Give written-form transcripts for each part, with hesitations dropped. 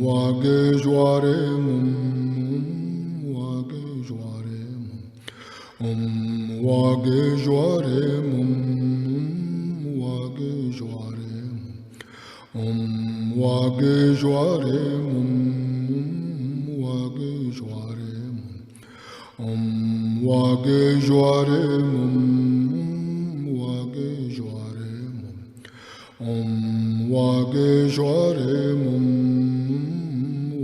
wage joare mum, wage joare mum, wage joare mum, wage joare mum, wage joare mum, wage joare mum, wage joare mum, wage joare mum, wage joare mum,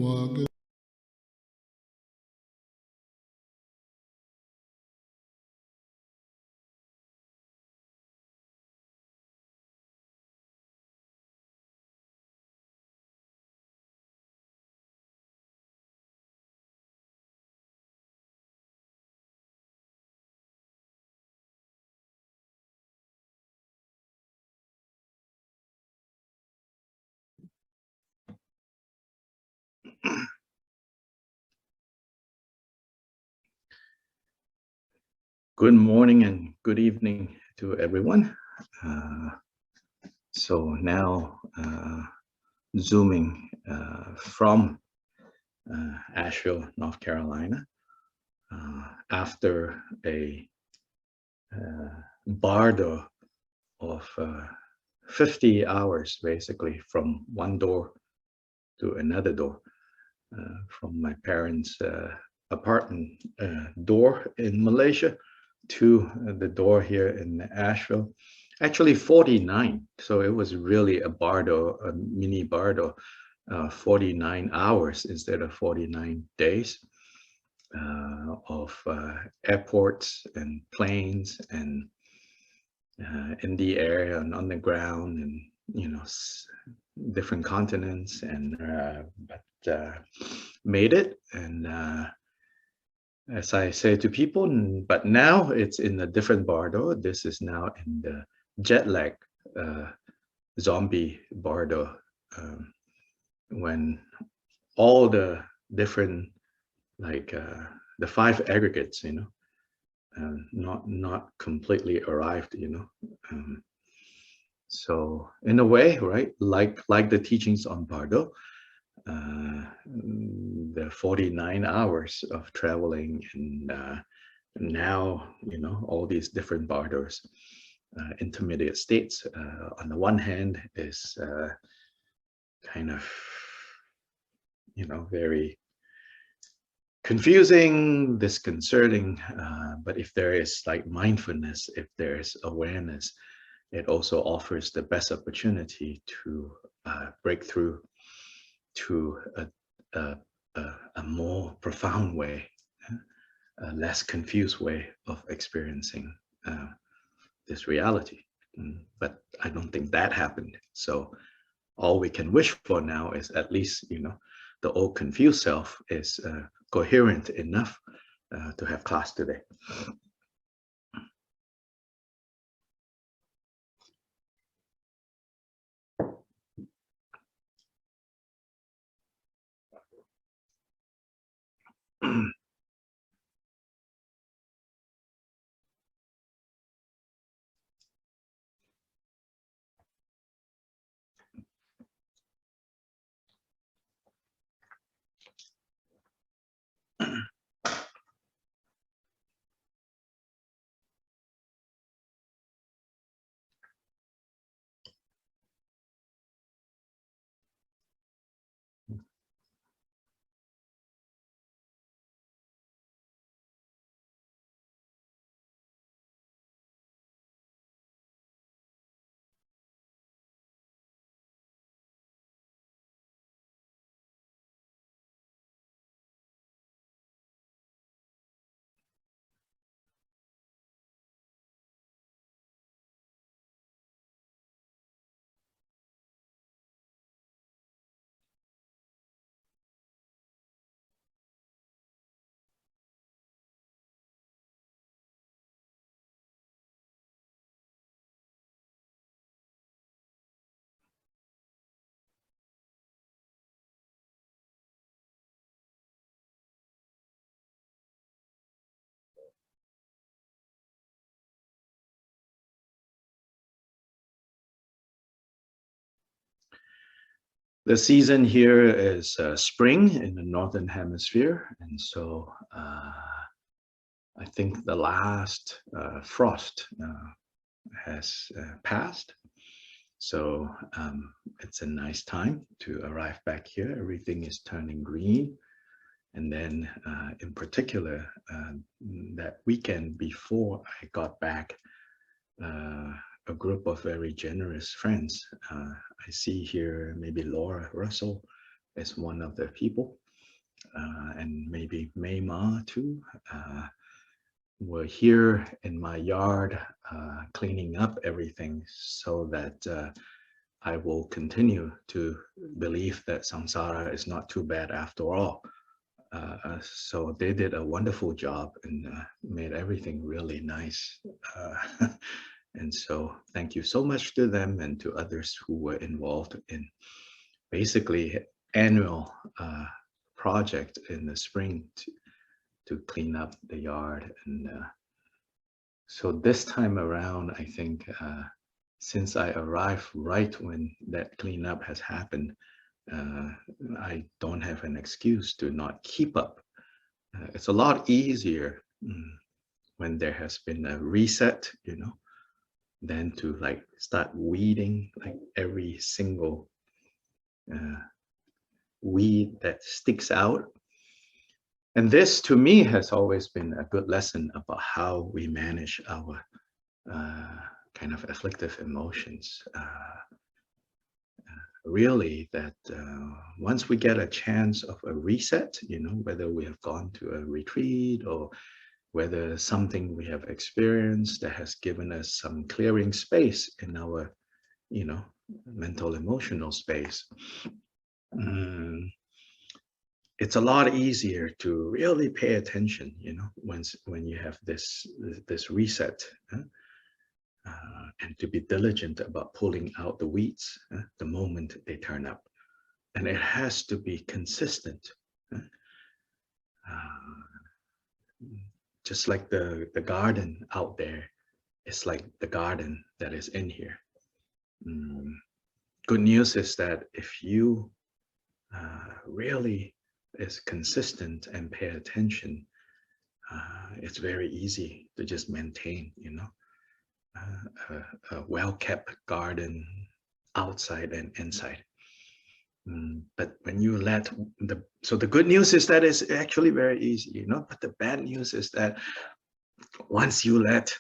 wage. Good morning and good evening to everyone. So now Zooming from Asheville, North Carolina, after a bardo of 50 hours, basically, from one door to another door, from my parents' apartment door in Malaysia to the door here in Asheville. Actually 49, so it was really a bardo, a mini bardo, 49 hours instead of 49 days of airports and planes and in the air and on the ground and, you know, different continents, and but made it. And as I say to people, but now it's in a different bardo. This is now in the jet lag zombie bardo, when all the different, like the 5 aggregates, you know, not completely arrived, you know. So in a way, right, like the teachings on bardo, the 49 hours of traveling, and now, you know, all these different bardos, intermediate states, on the one hand is kind of, you know, very confusing, disconcerting, but if there is like mindfulness, if there's awareness, it also offers the best opportunity to break through to a more profound way, a less confused way of experiencing this reality. But I don't think that happened. So all we can wish for now is at least, you know, the old confused self is coherent enough to have class today. The season here is spring in the Northern Hemisphere. And so I think the last frost has passed. So it's a nice time to arrive back here. Everything is turning green. And then in particular, that weekend before I got back, a group of very generous friends. I see here maybe Laura Russell is one of the people, and maybe May Ma too. Were here in my yard cleaning up everything so that I will continue to believe that samsara is not too bad after all. So they did a wonderful job and made everything really nice. And so thank you so much to them and to others who were involved in basically annual project in the spring to clean up the yard. And so this time around, I think since I arrived right when that cleanup has happened, I don't have an excuse to not keep up. It's a lot easier when there has been a reset, you know, than to like start weeding like every single weed that sticks out. And this to me has always been a good lesson about how we manage our kind of afflictive emotions. Really that once we get a chance of a reset, you know, whether we have gone to a retreat or whether something we have experienced that has given us some clearing space in our, you know, mental emotional space, it's a lot easier to really pay attention, you know, when you have this reset. And to be diligent about pulling out the weeds the moment they turn up. And it has to be consistent. Just like the garden out there, it's like the garden that is in here. Good news is that if you really is consistent and pay attention, it's very easy to just maintain, you know, a well-kept garden outside and inside. But when you let so the good news is that it's actually very easy, you know, but the bad news is that once you let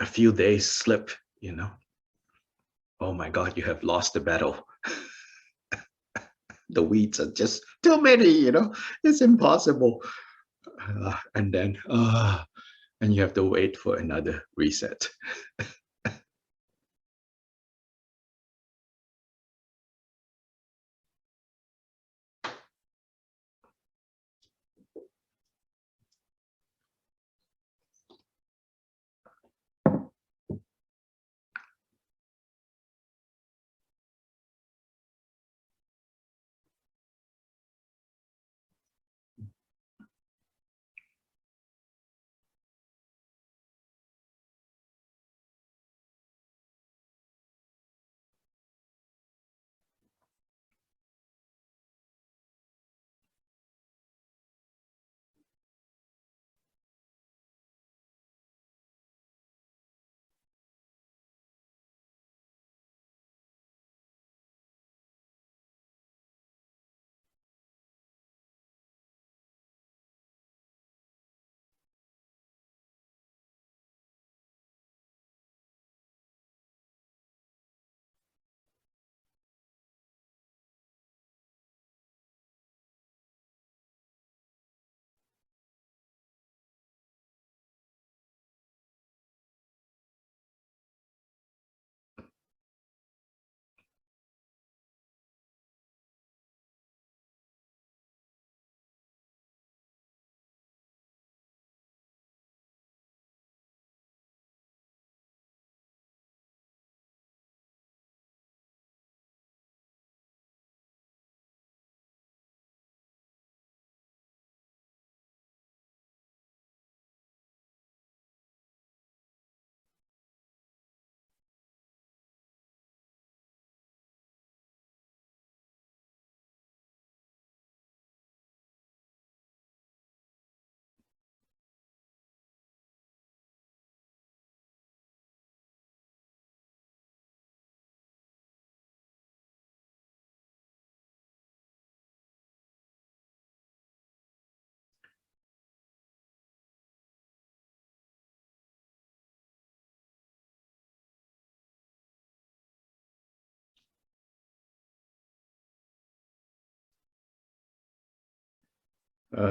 a few days slip, you know, oh my God, you have lost the battle. The weeds are just too many, you know, it's impossible. And then, and you have to wait for another reset.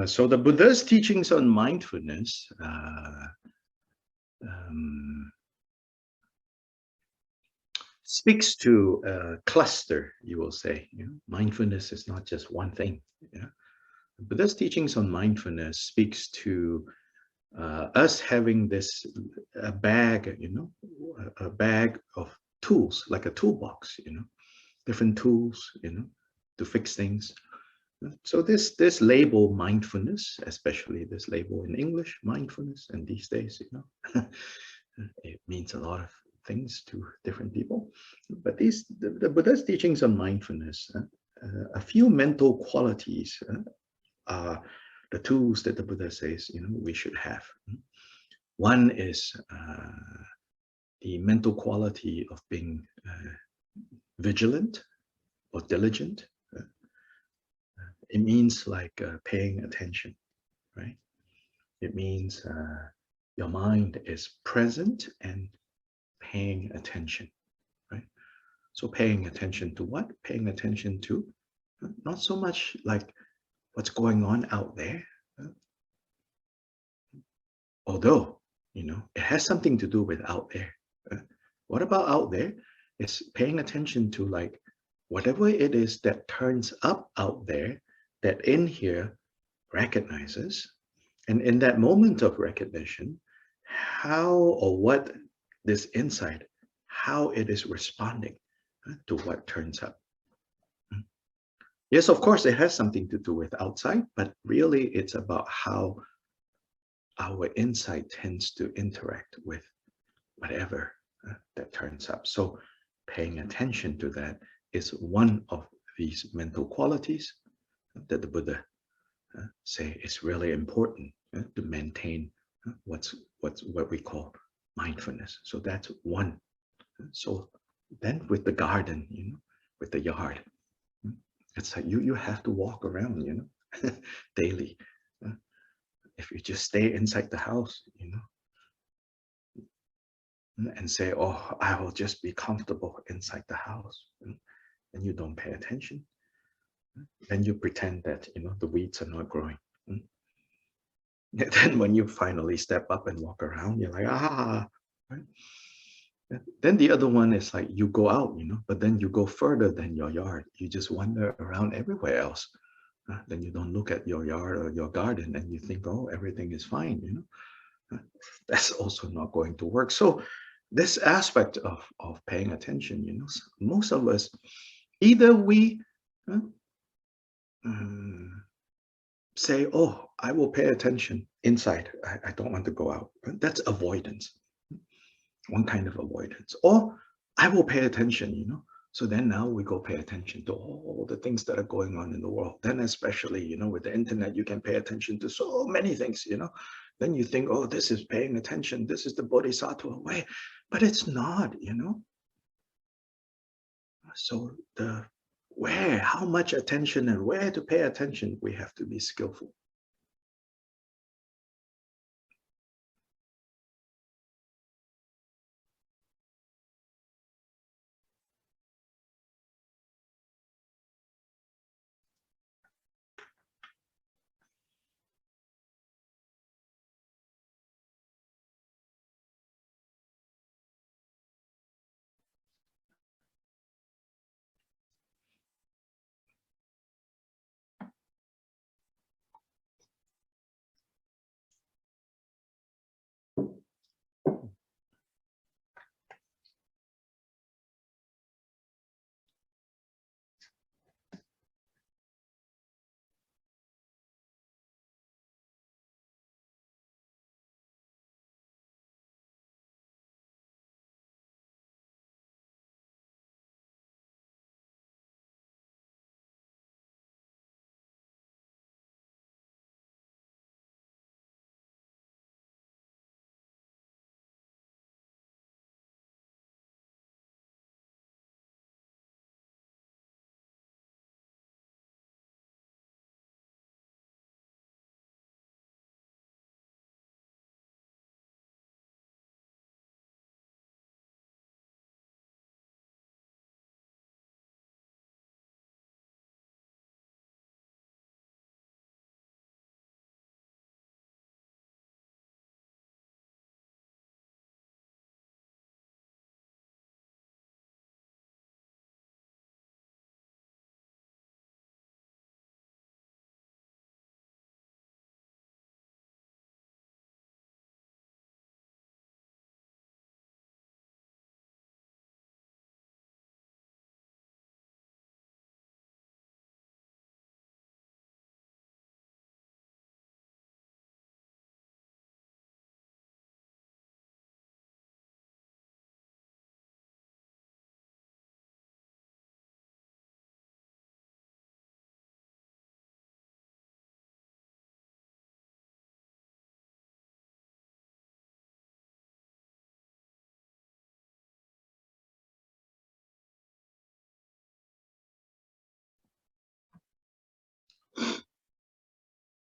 So the Buddha's teachings on mindfulness speaks to a cluster, you will say. You know, mindfulness is not just one thing. Yeah? The Buddha's teachings on mindfulness speaks to us having this a bag, you know, a bag of tools, like a toolbox, you know, different tools, you know, to fix things. So this label mindfulness, especially this label in English, mindfulness, and these days, you know, it means a lot of things to different people. But the Buddha's teachings on mindfulness, a few mental qualities are the tools that the Buddha says, you know, we should have. One is the mental quality of being vigilant or diligent. It means like paying attention, right? It means your mind is present and paying attention, right? So paying attention to what? Paying attention to not so much like what's going on out there, although, you know, it has something to do with out there. What about out there? It's paying attention to like whatever it is that turns up out there that in here recognizes. And in that moment of recognition, how or what this insight, how it is responding to what turns up. Yes, of course, it has something to do with outside, but really it's about how our insight tends to interact with whatever that turns up. So paying attention to that is one of these mental qualities that the Buddha say is really important to maintain what we call mindfulness. So that's one. So then with the garden, you know, with the yard, it's like you have to walk around, you know, daily. If you just stay inside the house, you know, and say, oh, I will just be comfortable inside the house, and you don't pay attention, then you pretend that, you know, the weeds are not growing. Then when you finally step up and walk around, you're like, ah, right? Then the other one is like you go out, you know, but then you go further than your yard. You just wander around everywhere else. Then you don't look at your yard or your garden and you think, oh, everything is fine, you know. That's also not going to work. So this aspect of paying attention, you know, most of us, either we say, oh, I will pay attention inside. I don't want to go out. That's avoidance, one kind of avoidance. Or I will pay attention, you know. So then now we go pay attention to all the things that are going on in the world. Then especially, you know, with the internet, you can pay attention to so many things, you know. Then you think, oh, this is paying attention. This is the Bodhisattva way. But it's not, you know. So how much attention and where to pay attention, we have to be skillful.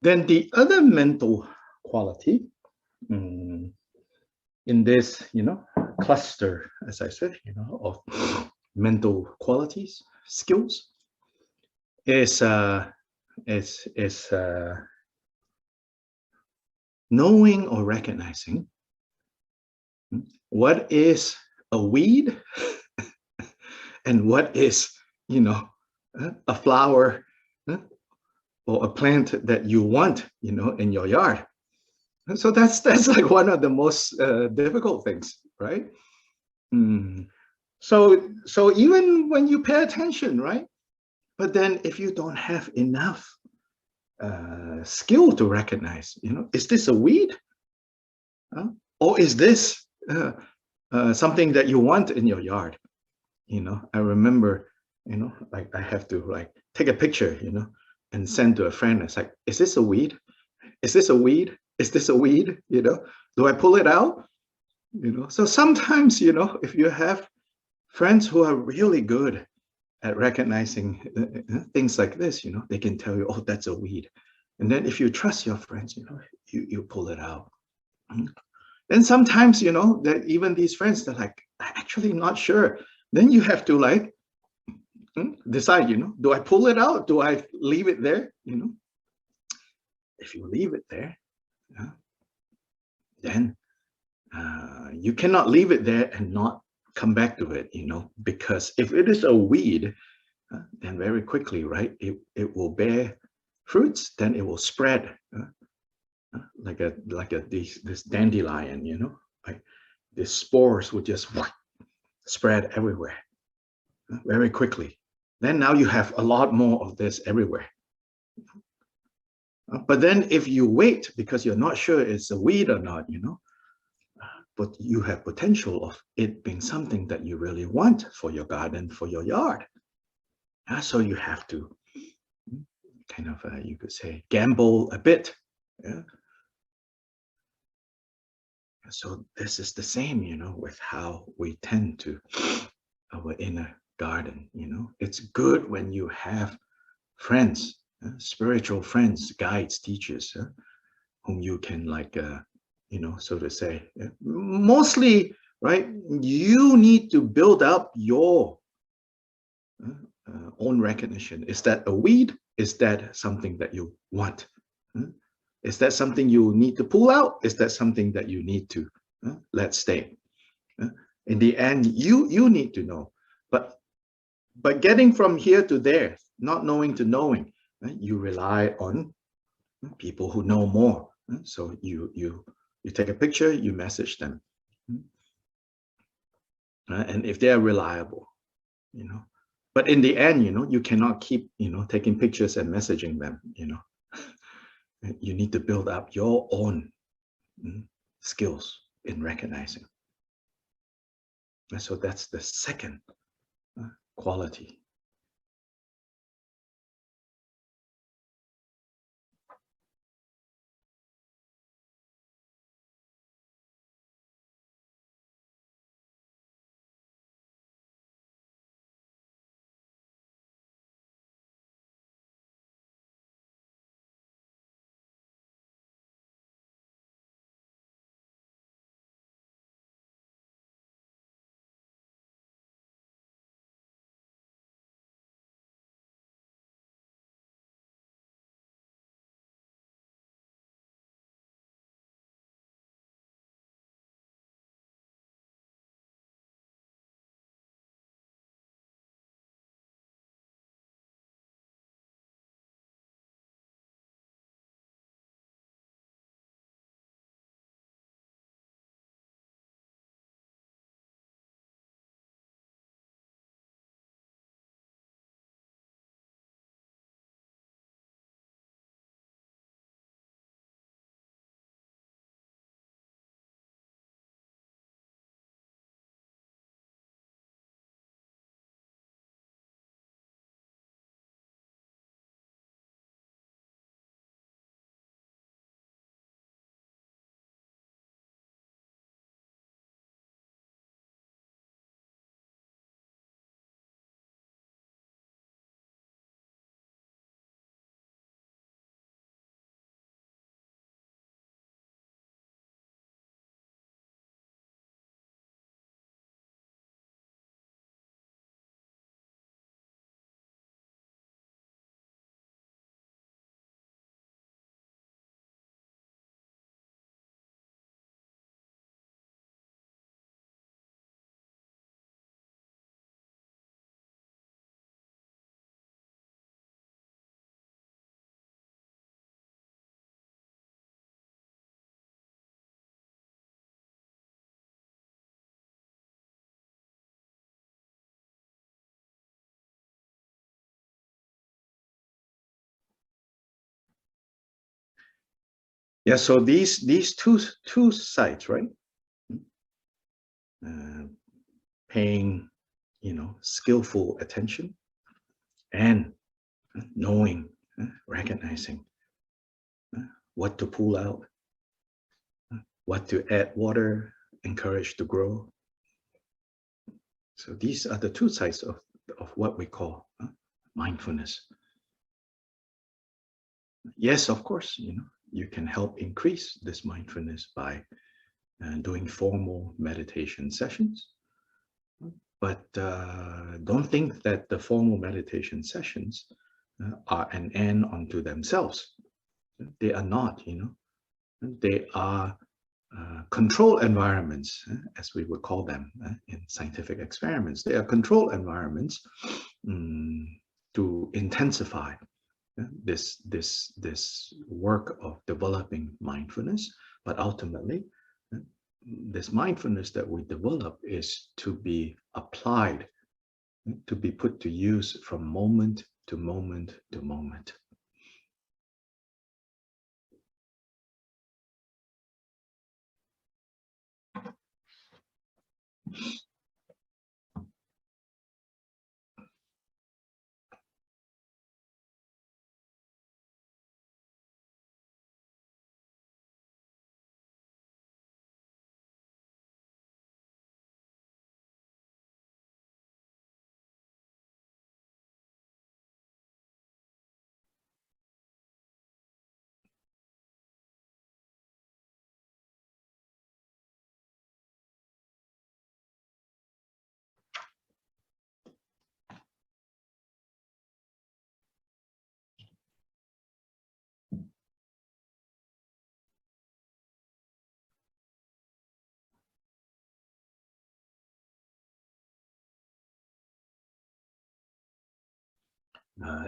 Then the other mental quality, in this, cluster, as I said, of mental qualities, skills, is knowing or recognizing what is a weed and what is, a flower or a plant that you want, in your yard. And so that's like one of the most difficult things, right? So even when you pay attention, right? But then if you don't have enough skill to recognize, is this a weed? Or is this something that you want in your yard? I remember, like I have to like take a picture, and send to a friend. It's like, is this a weed? Is this a weed? Is this a weed? Do I pull it out? So sometimes, if you have friends who are really good at recognizing things like this, they can tell you, oh, that's a weed. And then if you trust your friends, you pull it out. And sometimes, that even these friends, they're like, I'm actually not sure. Then you have to like decide, do I pull it out? Do I leave it there? If you leave it there, then you cannot leave it there and not come back to it, because if it is a weed, then very quickly, right, it will bear fruits, then it will spread like this dandelion, like the spores will just spread everywhere very quickly. Then now you have a lot more of this everywhere. But then if you wait because you're not sure it's a weed or not, but you have potential of it being something that you really want for your garden, for your yard. So you have to kind of, you could say, gamble a bit. Yeah? So this is the same, with how we tend to our inner garden. It's good when you have friends, spiritual friends, guides, teachers, whom you can like, so to say, mostly, right? You need to build up your own recognition. Is that a weed? Is that something that you want? Is that something you need to pull out? Is that something that you need to let stay? In the end, you need to know. But getting from here to there, not knowing to knowing, you rely on people who know more. So you take a picture, you message them, and if they are reliable, But in the end, you cannot keep, taking pictures and messaging them. You need to build up your own skills in recognizing. And so that's the second quality. Yeah, so these two sides, right? Paying, skillful attention and knowing, recognizing what to pull out, what to add water, encourage to grow. So these are the two sides of what we call mindfulness. Yes, of course, you can help increase this mindfulness by doing formal meditation sessions. But don't think that the formal meditation sessions are an end unto themselves. They are not, They are control environments, as we would call them in scientific experiments. They are control environments to intensify this work of developing mindfulness. But ultimately, this mindfulness that we develop is to be applied, to be put to use from moment to moment to moment.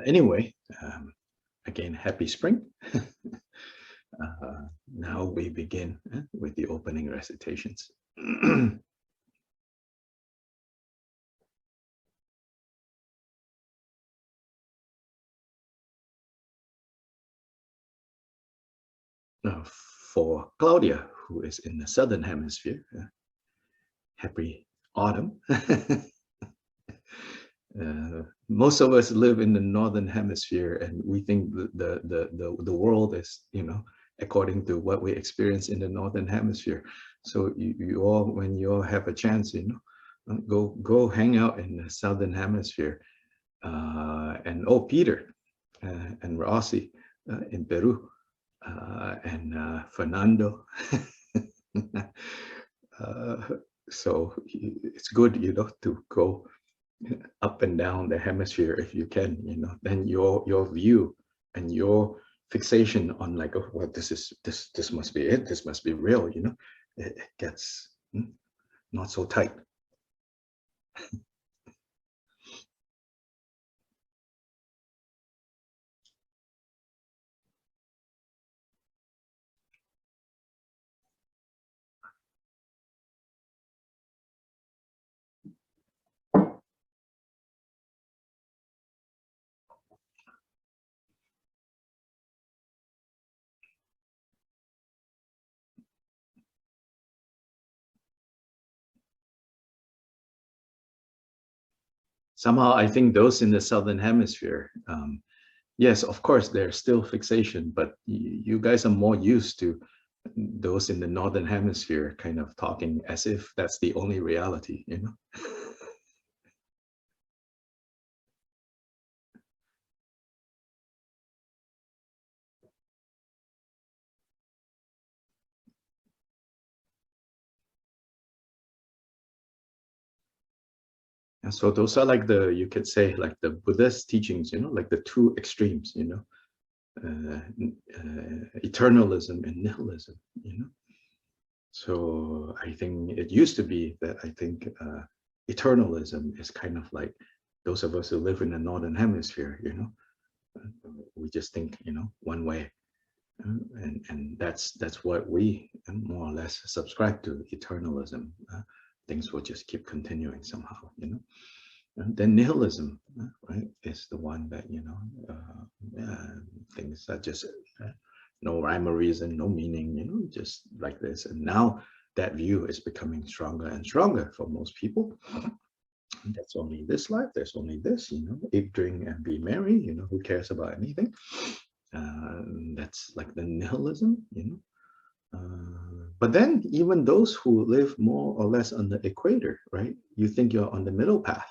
Anyway, again, happy spring. Now we begin with the opening recitations. For Claudia, who is in the southern hemisphere, happy autumn. Most of us live in the northern hemisphere, and we think the world is, according to what we experience in the northern hemisphere. So you all, when you all have a chance, go hang out in the southern hemisphere. And Peter and Rossi in Peru, and Fernando. So it's good, to go up and down the hemisphere if you can, then your view and your fixation on like, oh, well, this must be it, this must be real, it gets not so tight. Somehow I think those in the southern hemisphere, yes, of course, there's still fixation, but you guys are more used to those in the northern hemisphere kind of talking as if that's the only reality, And so those are like you could say, like the Buddhist teachings, like the two extremes, eternalism and nihilism, So I think it used to be that I think eternalism is kind of like those of us who live in the northern hemisphere, we just think, one way, and that's what we more or less subscribe to, eternalism. Things will just keep continuing somehow, And then nihilism, right, is the one that things are just no rhyme or reason, no meaning, just like this. And now that view is becoming stronger and stronger for most people. That's only this life, there's only this, eat, drink, and be merry, who cares about anything? That's like the nihilism, But then even those who live more or less on the equator, right? You think you're on the middle path.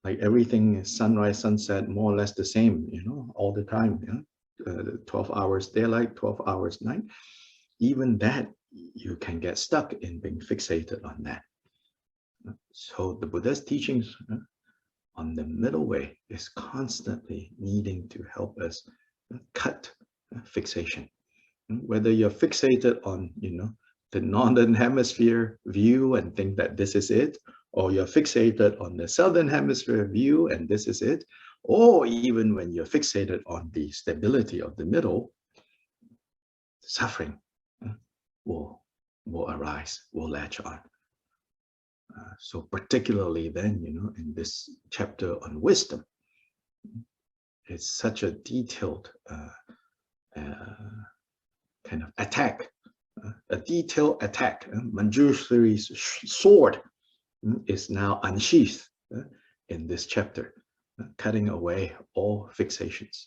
Like everything is sunrise, sunset, more or less the same, all the time. 12 hours daylight, 12 hours night. Even that, you can get stuck in being fixated on that. So the Buddha's teachings on the middle way is constantly needing to help us cut fixation. Whether you're fixated on, the northern hemisphere view and think that this is it, or you're fixated on the southern hemisphere view and this is it, or even when you're fixated on the stability of the middle, suffering will arise, will latch on. So particularly then, in this chapter on wisdom, it's such a detailed kind of attack, a detailed attack. Manjushri's sword is now unsheathed in this chapter, cutting away all fixations.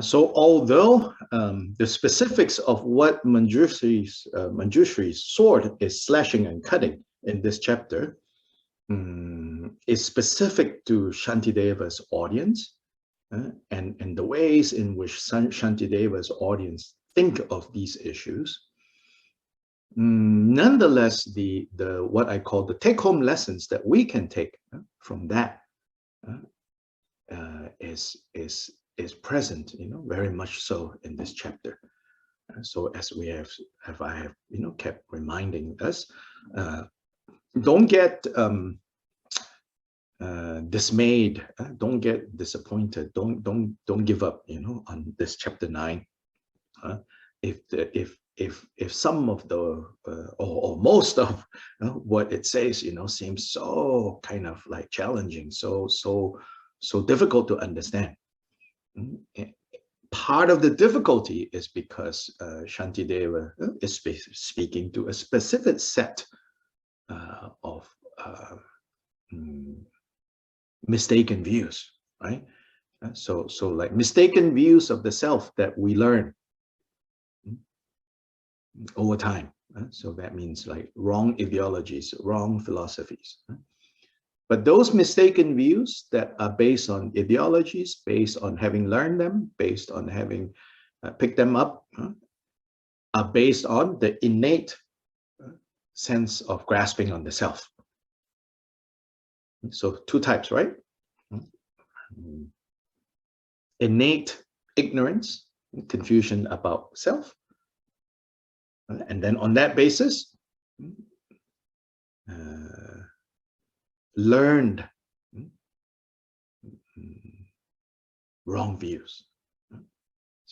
So although the specifics of what Manjushri's sword is slashing and cutting in this chapter is specific to Shantideva's audience and the ways in which Shantideva's audience think of these issues, nonetheless, the what I call the take-home lessons that we can take from that is present, very much so in this chapter. So as I have kept reminding us, don't get dismayed, don't get disappointed, don't give up, on this chapter 9. If some of the or most of what it says, seems so kind of like challenging, so difficult to understand. Part of the difficulty is because Shantideva is speaking to a specific set of mistaken views, right? So like mistaken views of the self that we learn over time. So that means like wrong ideologies, wrong philosophies. But those mistaken views that are based on ideologies, based on having learned them, based on having picked them up, are based on the innate sense of grasping on the self. So two types, right? Innate ignorance, confusion about self. And then on that basis, learned wrong views.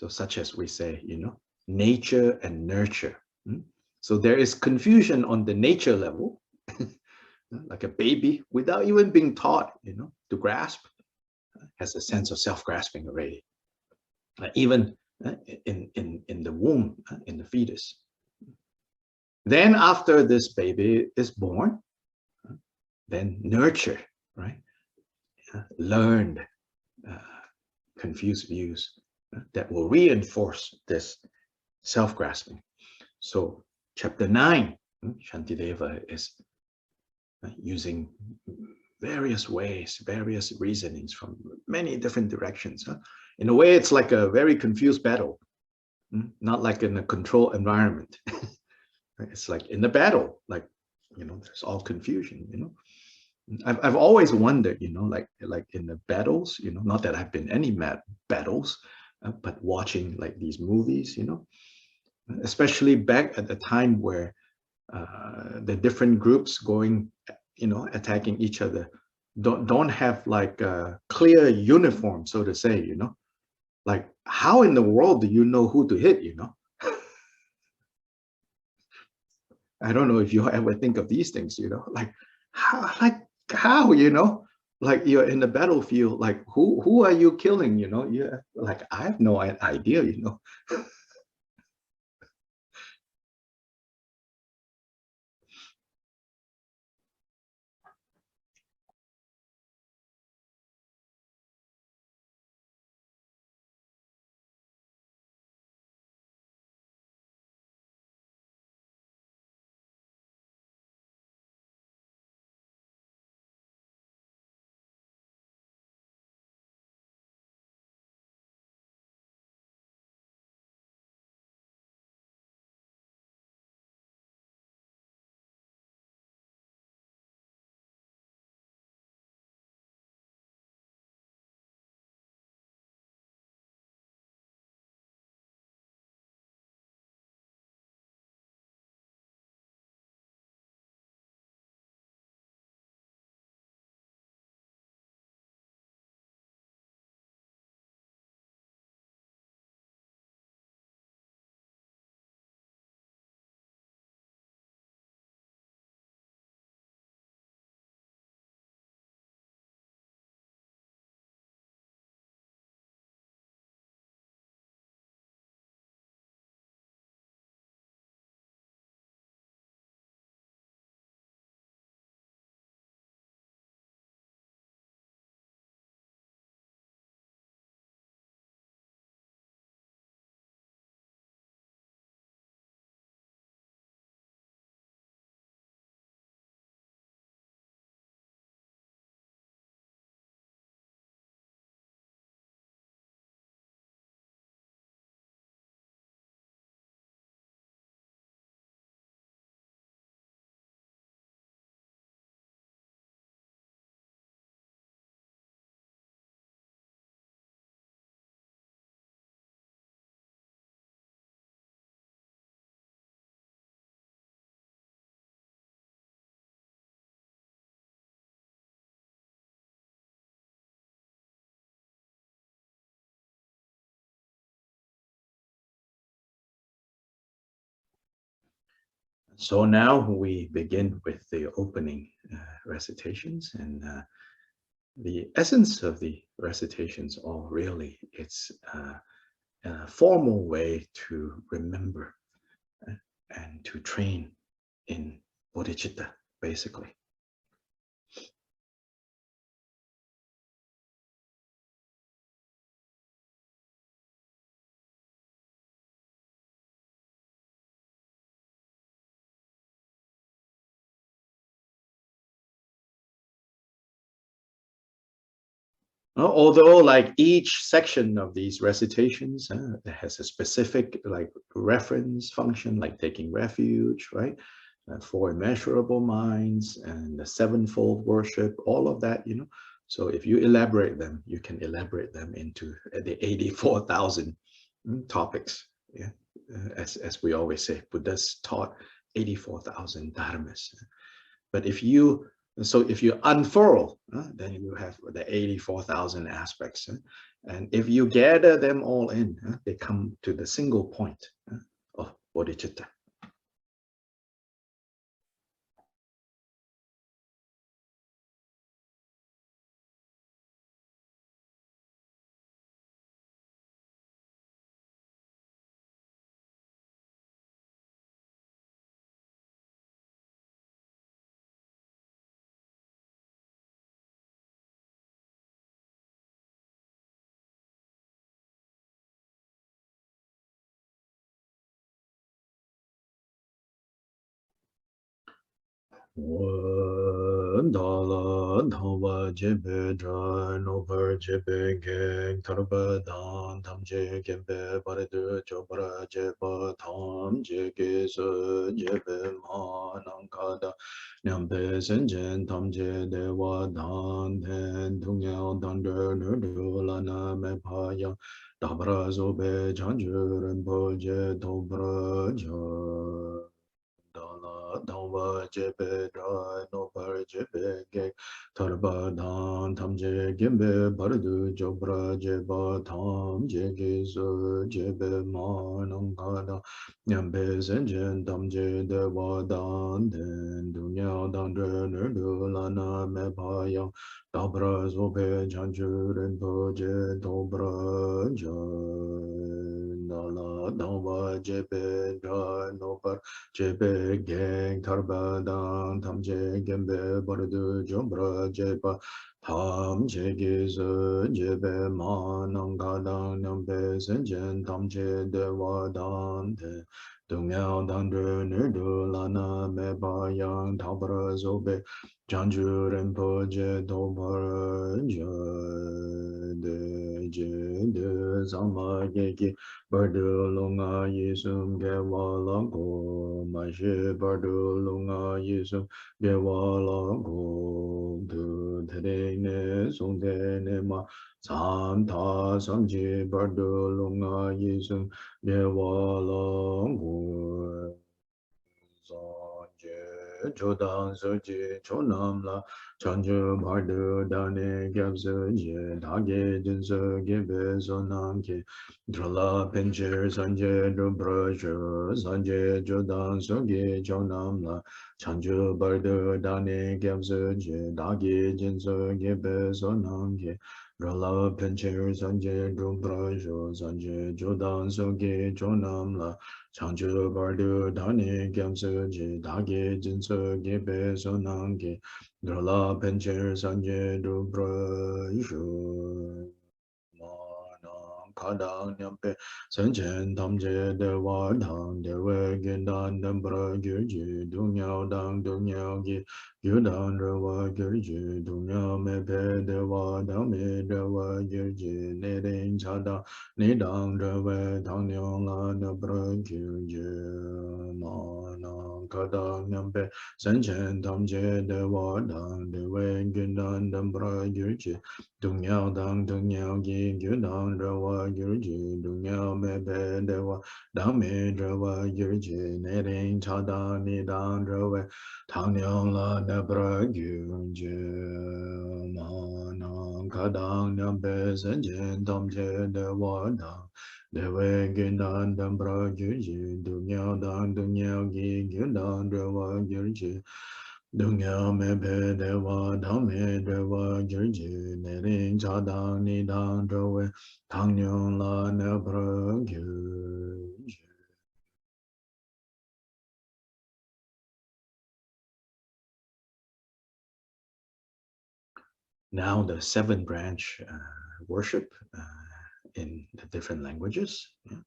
So such as we say, nature and nurture. So there is confusion on the nature level, like a baby without even being taught, to grasp, has a sense of self-grasping already. Even in the womb, in the fetus. Then after this baby is born, then nurture, right? Learned confused views that will reinforce this self-grasping. So chapter 9, Shantideva is using various ways, various reasonings from many different directions. In a way, it's like a very confused battle, not like in a controlled environment. It's like in the battle, like, there's all confusion, I've always wondered, like in the battles, not that I've been any battles, but watching like these movies, especially back at the time where the different groups going, attacking each other, don't have like a clear uniform, so to say, like how in the world do you know who to hit, I don't know if you ever think of these things, like how, like you're in the battlefield, like who are you killing, like I have no idea, So now we begin with the opening recitations, and the essence of the recitations are really, it's a formal way to remember and to train in bodhicitta, basically. Although like each section of these recitations has a specific like reference function, like taking refuge, right? Four immeasurable minds and the sevenfold worship, all of that, So if you elaborate them, you can elaborate them into the 84,000 topics. Yeah, as we always say, Buddha's taught 84,000 dharmas. But if you So if you unfurl, then you have the 84,000 aspects. And if you gather them all in, they come to the single point of bodhicitta. Dala Dhava Jebe Dra Nover Jebe Gang Tarba Dan Tam Je Gembe Baradu Chopra Jeba Tam Jege Su Jebe Manankada Nyambe Senjen Tam Je Dewa Dan Ten Tung Yao Dan Der Nudu Lana Me Pa Yang Dabra Zobe Chanju Rinpo Je Dobra Ja Dala Dhamma Jebe Dra No Par Jebe Ge Tarba Dan Tam Je Gembe Bardu Jobra Jeba Tam Jege Su Jebe Manam Kada Nyambe Senjen Tam Je Dewa Dan Den Dunya Dan Dre Nerdu Lana Me Pa Yang Dabra Zobe Janju Rinpo Je Dobra Jan Dala Dhamma Jebe Dra No Par Jebe Gang Tarbadan Tam Je Gembe Bardu Jombra Jeba Tam Je Gizu Jebe Manang Gadang Nambe Senjen Tam Je Dewa Dan De Dung Yao Dan De Nidu Lana Me Ba Yang Tabra Zobe Janju Rinpo Je Dobar Je De Je De Zama Yeki Bardu lunga yisum gewa lango, mashi bardu lunga yisum gewa lango, du tere ne sung ne ma, sam ta samji bardu lunga yisum gewa lango. Sanje Chodan Soji Chonam La Chanju Bardu Dane Gyabse Je Dage Jinse Gebe Sonam Ke Drala Pencher Sanje Dubrashu Sanje Chodan Sogi Chonam La Chanju Bardu Dane Gyabse Je Dage Jinse Gebe Sonam Ke Drala Pencher Sanje Dubrashu Sanje Chodan Sogi Chonam La Chanchu Bardu Dani Gyamsu Ji Dagi Jinsu Gibe Sonangi Drala Pencher Sanje Dubra Ishu Manang Kadang Nyampe Sanchen Tamje Dewa Dang Dewe Gindan Dambra Gyurji Dungyao Dang Dungyao Gi Gyudan Rewa Gyurji Dungyao Mepe Dewa Dang Me Dewa Gyurji Neding Chada Nidang Dewe Tang Nyong La Dambra Gyurji Manang Kadang Nyampe Sanchen Tamje Dewa Dang Dewe Gindan Dambra Gyurji Dung Yao Dang Dung Yao Gi Gyu Dang Rawa Gyur Ji Dung Yao Me Pe Dewa Dang Me Rawa Gyur Ji Ne Ring Cha Dang Ni Dang Rawa Tang Nyang La Ne Pra Gyur Ji Ma Nang Ka Dang Nyam Pe Sen Jen Tam Je Dewa Dang Dewe Gyu Dang Dang Pra Gyur Ji Dung Yao Dang Dung Yao Gi Gyu Dang Rawa Gyur Ji Dung Yao Me Pe Dewa Dang Me Dewa Gyur Ji Ne Ring Cha Dang Ni Dang Zhou Tang Nyong La Ne Pra Gyur Ji. Now the seven branch worship in the different languages. Yeah.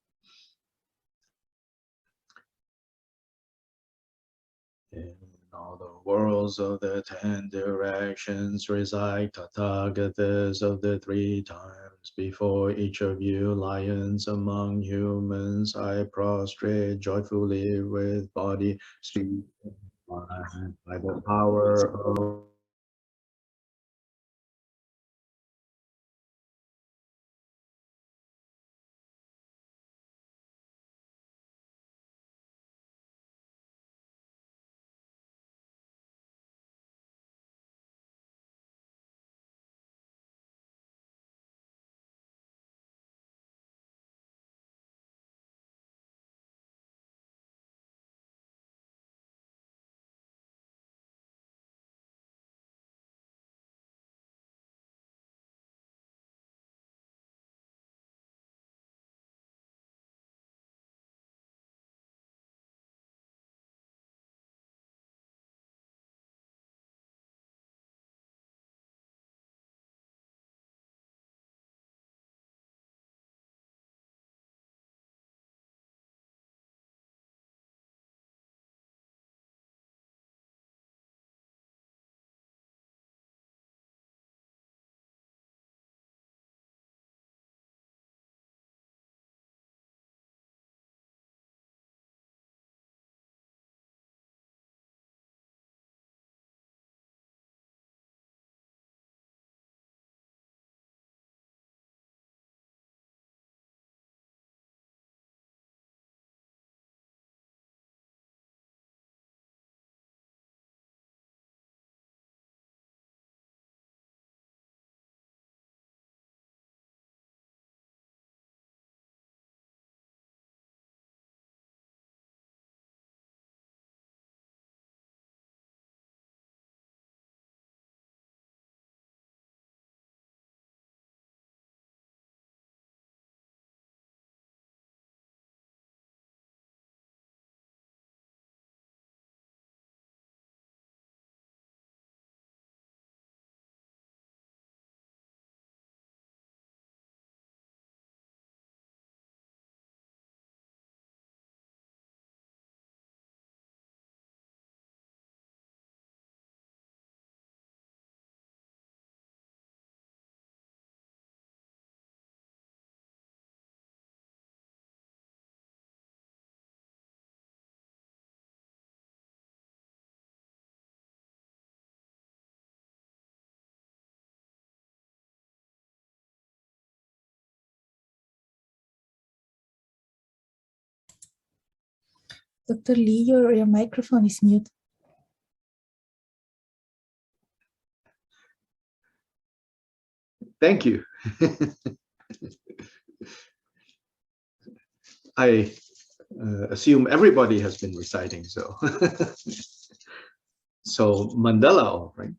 In all the worlds of the 10 directions reside Tathagatas of the 3 times. Before each of you, lions among humans, I prostrate joyfully with body, spirit, and mind, by the power of Dr. Lee, your microphone is mute. Thank you. I assume everybody has been reciting, so so mandala, right?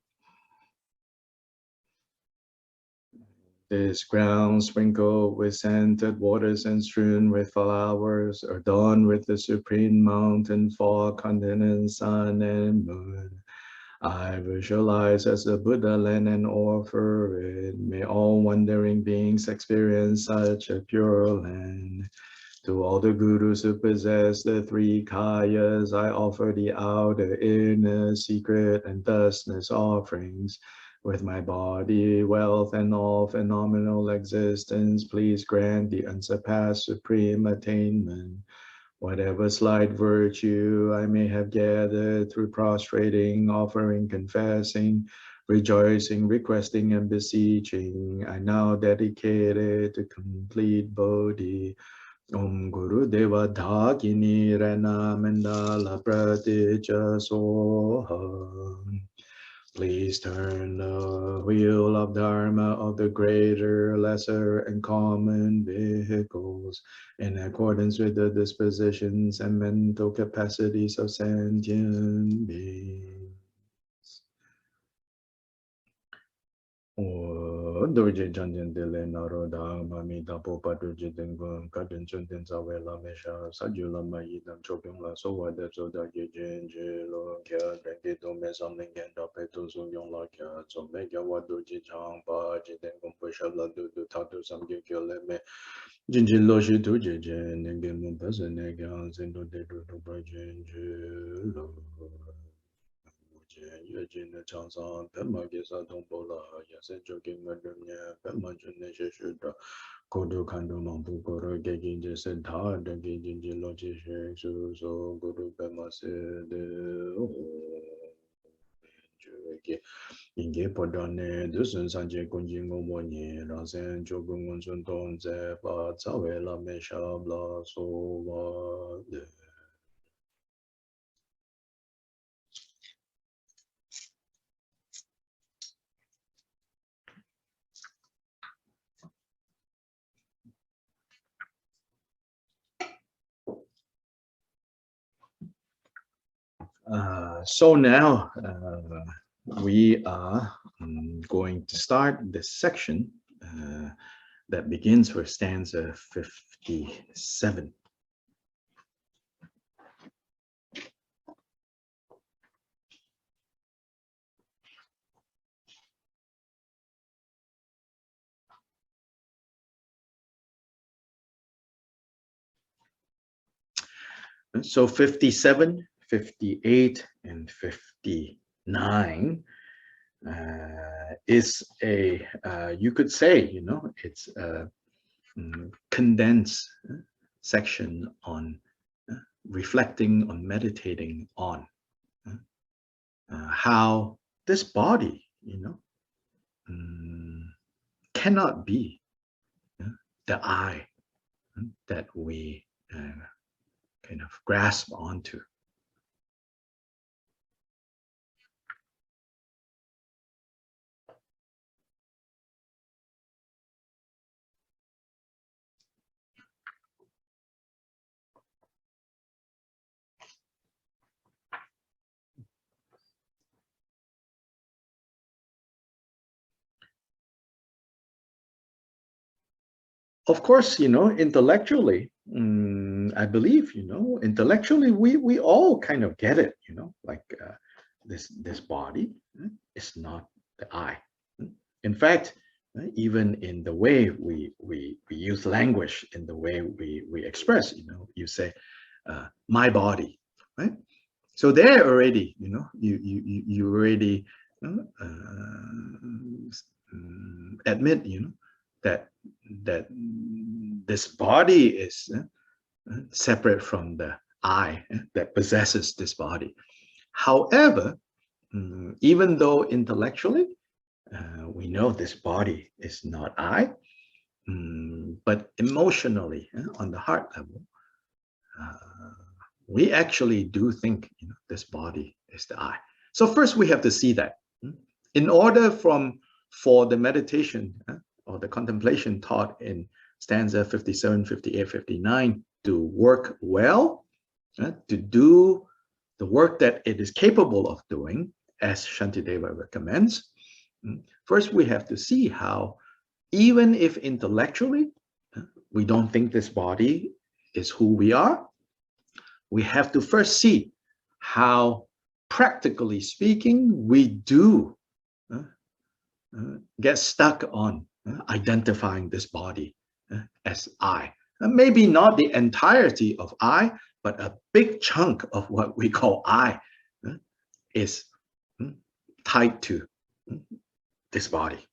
This ground sprinkled with scented waters and strewn with flowers, adorned with the supreme mountain, fog, continent, sun, and moon. I visualize as the Buddha land and offer it. May all wandering beings experience such a pure land. To all the gurus who possess the three kayas, I offer the outer, inner, secret, and thusness offerings. With my body, wealth, and all phenomenal existence, please grant the unsurpassed supreme attainment. Whatever slight virtue I may have gathered through prostrating, offering, confessing, rejoicing, requesting, and beseeching, I now dedicate it to complete Bodhi. Om Guru Deva Dhakini Rana Mandala Pratija Soha. Please turn the wheel of Dharma of the greater, lesser, and common vehicles in accordance with the dispositions and mental capacities of sentient beings. Dorje Janjan Dele Naro Dharma Mita Popa Dorje Dengun Kadin Chuntin Zawela Mesha Sajula Mayidam Chopin La Soa de Soda Jenje Lo Kya Dengi Dome Something and Petu Sung La Kya So Mega Wadoji Chang Pa Jiden Pusha La Dudu Tatu Sam Gyoleme Jinjin Lo Shi Tu Jejen Nengin Mumpasa Negan Sendo De Dudu Jenje Lo Yajin the Chansan, Pema Gisa Tombola, Yasen Joking Madumia, Pema Junesha Shuda, Kodu Kandu Mampu Koro Gagin Jason Tar, the Gagin Logi So Guru Pema said, Inge Podane, Dusun Sanje Kunjingo Moni, Rasen Jogun Sunton Zepa, Zawela Mesha Bla So. So now we are going to start this section that begins with stanza 57. So 57, 58, and 59 is a, you could say, you know, it's a condensed section on reflecting, on meditating on how this body, you know, cannot be the I that we kind of grasp onto. Of course, you know, intellectually, I believe, you know, intellectually, we all kind of get it, you know, like this body is not the I. In fact, even in the way we use language, in the way we express, you know, you say my body, right? So there already, you know, you already admit, you know, that this body is separate from the I that possesses this body. However, even though intellectually we know this body is not I, but emotionally on the heart level, we actually do think, this body is the I. So first we have to see that. In order for the meditation or the contemplation taught in stanza 57, 58, 59 to work well, to do the work that it is capable of doing, as Shantideva recommends, first we have to see how, even if intellectually we don't think this body is who we are, we have to first see how, practically speaking, we do get stuck on identifying this body as I. Maybe not the entirety of I, but a big chunk of what we call I is tied to this body.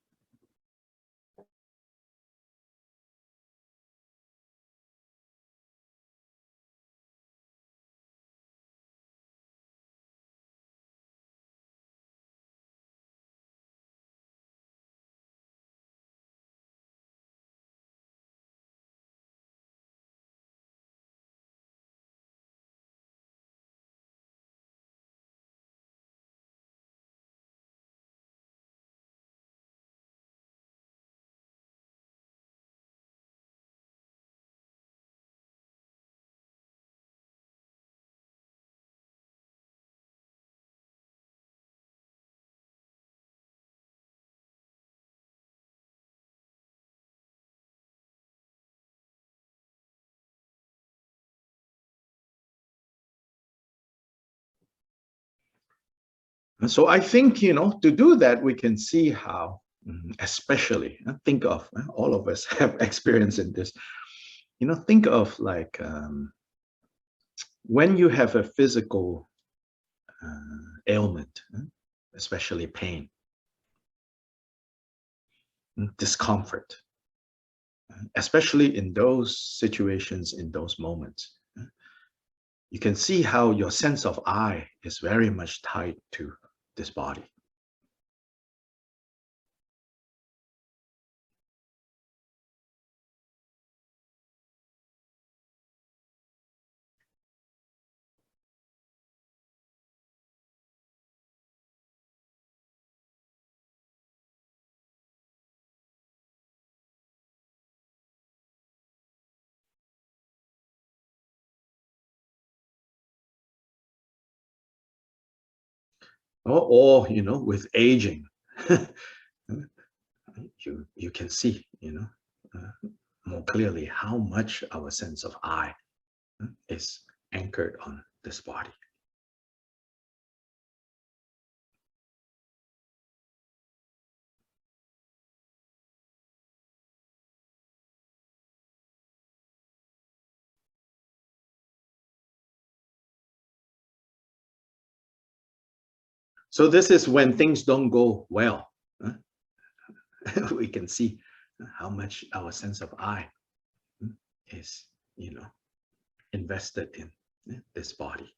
And so I think, to do that, we can see how, especially, think of, all of us have experience in this, think of like when you have a physical ailment, especially pain, discomfort, especially in those situations, in those moments, you can see how your sense of I is very much tied to this body. Or with aging, you can see, more clearly how much our sense of I is anchored on this body. So this is when things don't go well. We can see how much our sense of I is, invested in this body.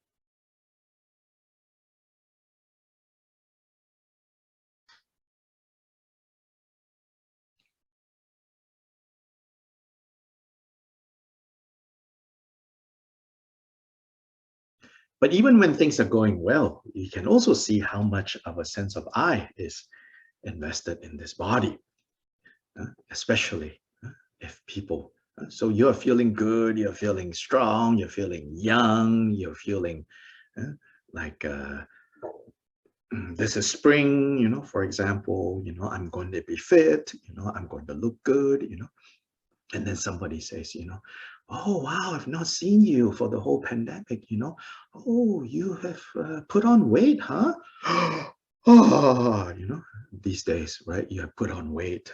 But even when things are going well, you can also see how much of a sense of I is invested in this body, especially if people, so you're feeling good, you're feeling strong, you're feeling young, you're feeling like this is spring, for example, I'm going to be fit, I'm going to look good, and then somebody says, oh, wow, I've not seen you for the whole pandemic, oh, you have put on weight, huh? Oh, these days, right? You have put on weight,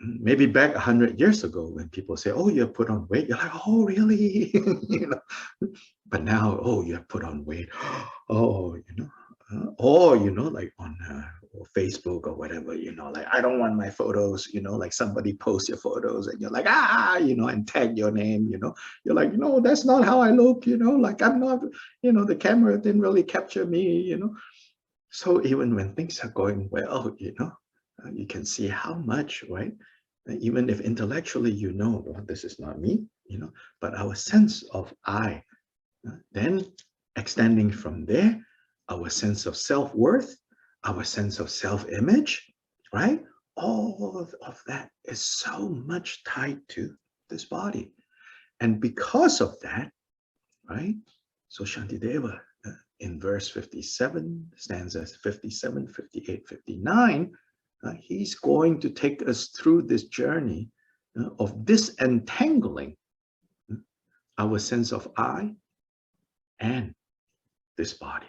maybe back 100 years ago when people say, oh, you have put on weight, you're like, oh, really? But now, oh, you have put on weight. Oh, or, like on Facebook or whatever, like, I don't want my photos, like somebody posts your photos and you're like, and tag your name, you're like, no, that's not how I look, like I'm not, the camera didn't really capture me, So even when things are going well, you can see how much, right? Even if intellectually, well, this is not me, but our sense of I, then extending from there, our sense of self-worth, our sense of self-image, right? All of that is so much tied to this body. And because of that, right? So Shantideva in verse 57, stanzas 57, 58, 59, he's going to take us through this journey of disentangling our sense of I and this body.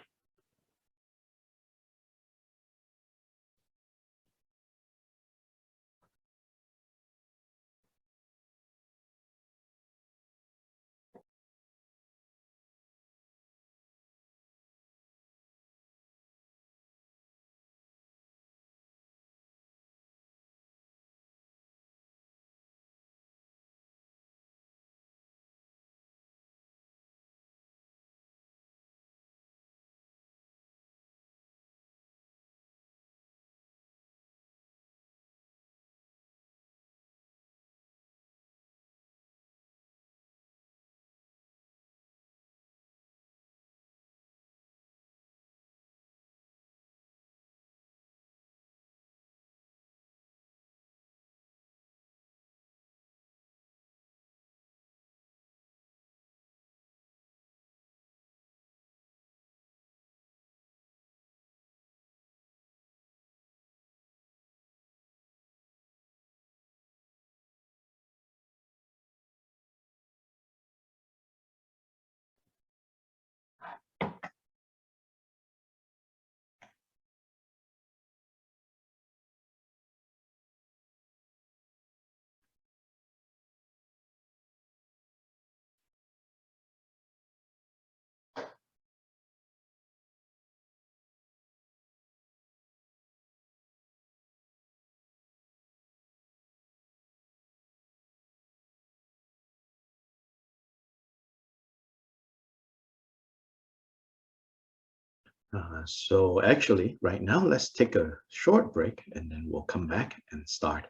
So actually, right now, let's take a short break and then we'll come back and start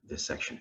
this section.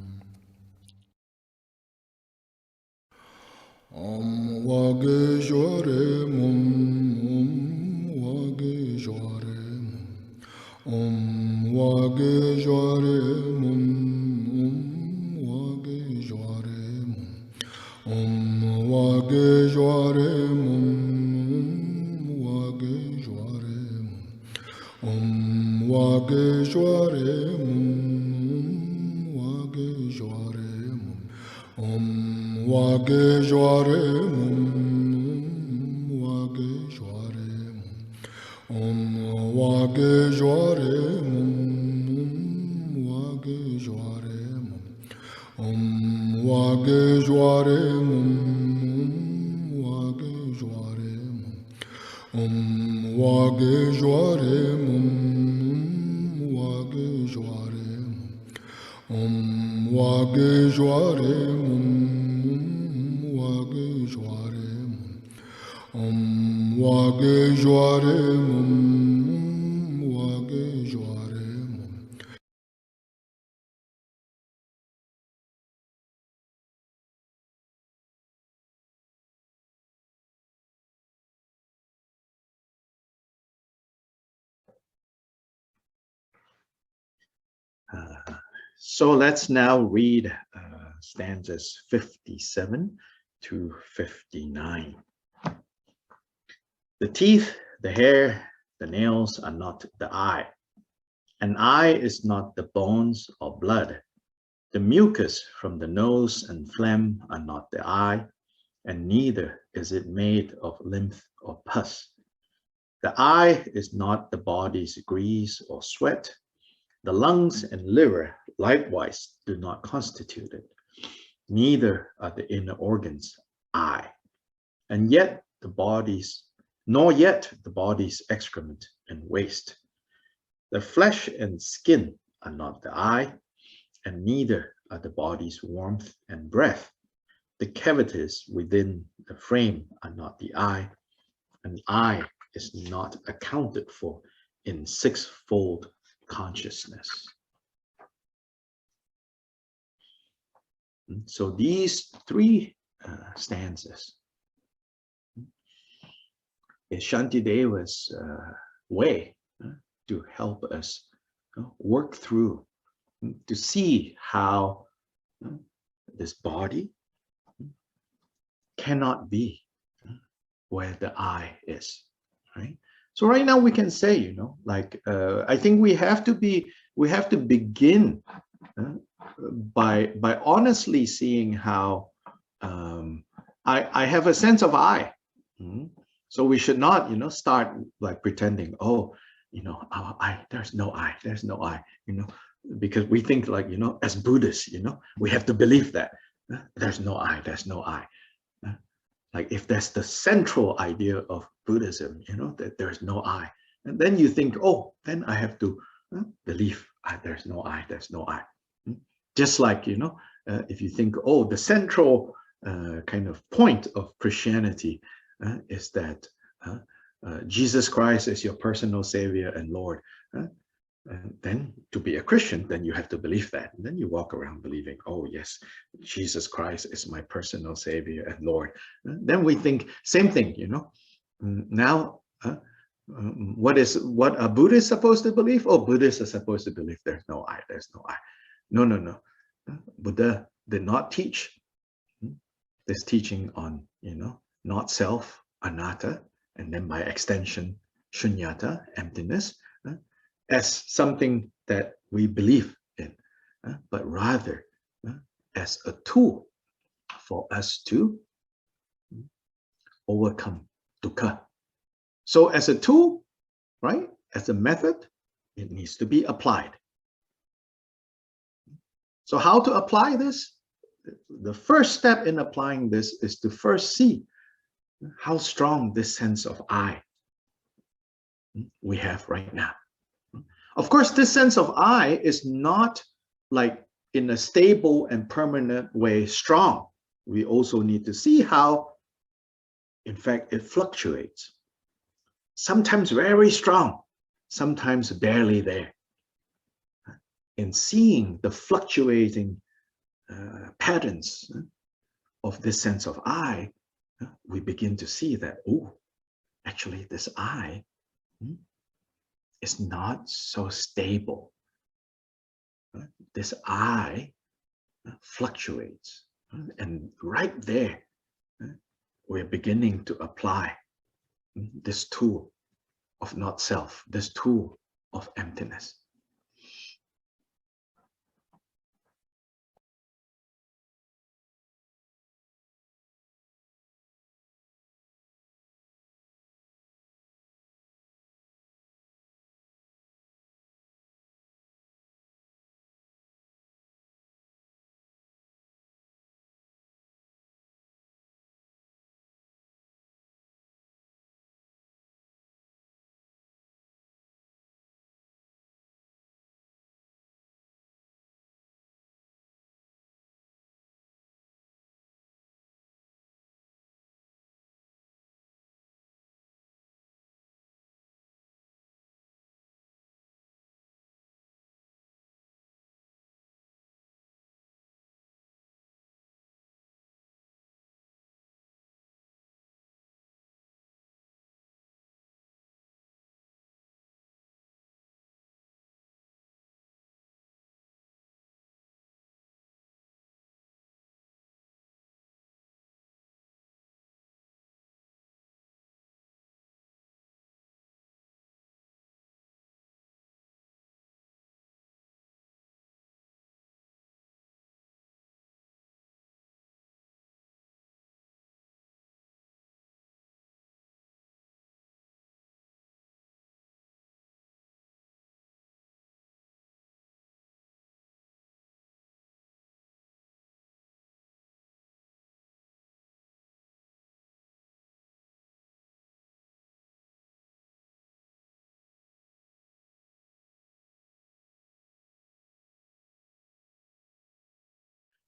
Wageshware Mum, Wageshware Mum, Wageshware Mum, Wageshware Mum, Wageshware Mum, Wageshware Mum, Wageshware Mum, Wageshware Mum, Wageshware Mum, Wageshware Mum, Wageshware Mum, Wageshware Mum, Wageshware Mum, Wageshware Mum, Wageshware Mum, Wageshware Mum, Wageshware Mum, Wageshware Mum, Wageshware Mum, Wageshware Mum. So let's now read stanzas 57 to 59. The teeth, the hair, the nails are not the eye. An eye is not the bones or blood. The mucus from the nose and phlegm are not the eye, and neither is it made of lymph or pus. The eye is not the body's grease or sweat. The lungs and liver likewise do not constitute it. Neither are the inner organs eye, and yet the body's, nor yet the body's excrement and waste. The flesh and skin are not the eye, and neither are the body's warmth and breath. The cavities within the frame are not the eye. An eye is not accounted for in sixfold consciousness. So these three stanzas is Shantideva's way to help us work through, to see how this body cannot be where the I is, right? So right now we can say, like I think we have to begin by honestly seeing how I have a sense of I. So we should not, start like pretending, oh, there's no I, because we think like, as Buddhists, we have to believe that there's no I. Like if that's the central idea of Buddhism, that there's no I, and then you think, oh, then I have to believe there's no I. Just like, if you think, oh, the central kind of point of Christianity is that Jesus Christ is your personal Savior and Lord. And then to be a Christian, then you have to believe that. And then you walk around believing, oh yes, Jesus Christ is my personal Savior and Lord. Then we think same thing, Now, what are Buddhists supposed to believe? Oh, Buddhists are supposed to believe there's no I. No. Buddha did not teach this teaching on, not self, anatta, and then by extension, shunyata, emptiness, as something that we believe in, but rather as a tool for us to overcome dukkha. So as a tool, right, as a method, it needs to be applied. So how to apply this? The first step in applying this is to first see how strong this sense of I we have right now. Of course, this sense of I is not like in a stable and permanent way strong. We also need to see how, in fact, it fluctuates. Sometimes very strong, sometimes barely there. In seeing the fluctuating patterns of this sense of I, we begin to see that, oh, actually this I is not so stable. This I fluctuates. And right there, we're beginning to apply this tool of not self, this tool of emptiness.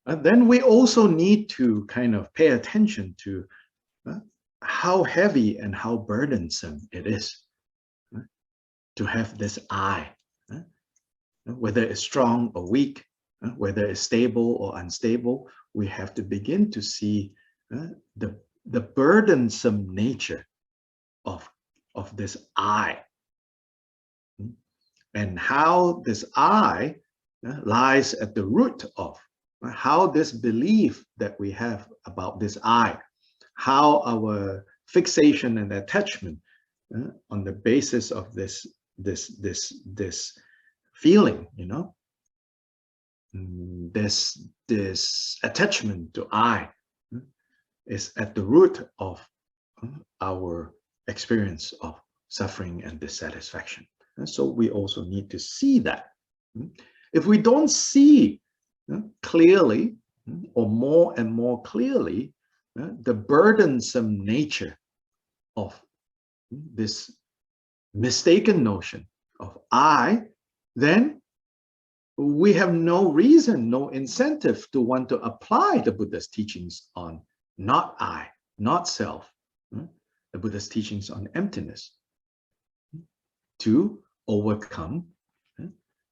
Then we also need to kind of pay attention to how heavy and how burdensome it is to have this I, whether it's strong or weak, whether it's stable or unstable. We have to begin to see the burdensome nature of this I, and how this I lies at the root of how this belief that we have about this I, how our fixation and attachment on the basis of this feeling, this attachment to I is at the root of our experience of suffering and dissatisfaction. And so we also need to see that. If we don't see clearly, or more and more clearly, the burdensome nature of this mistaken notion of I, then we have no reason, no incentive to want to apply the Buddha's teachings on not I, not self, the Buddha's teachings on emptiness, to overcome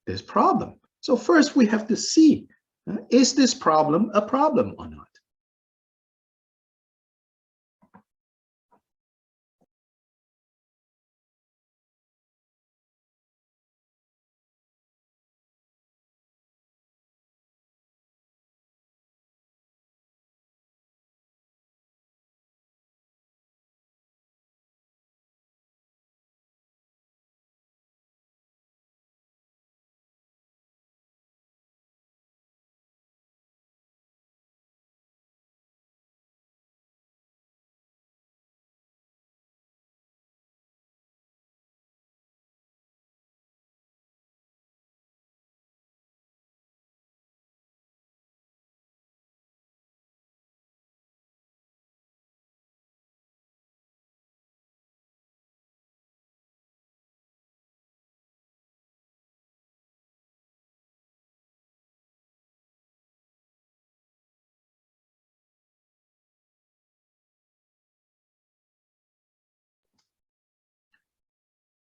this problem. So first we have to see, is this problem a problem or not?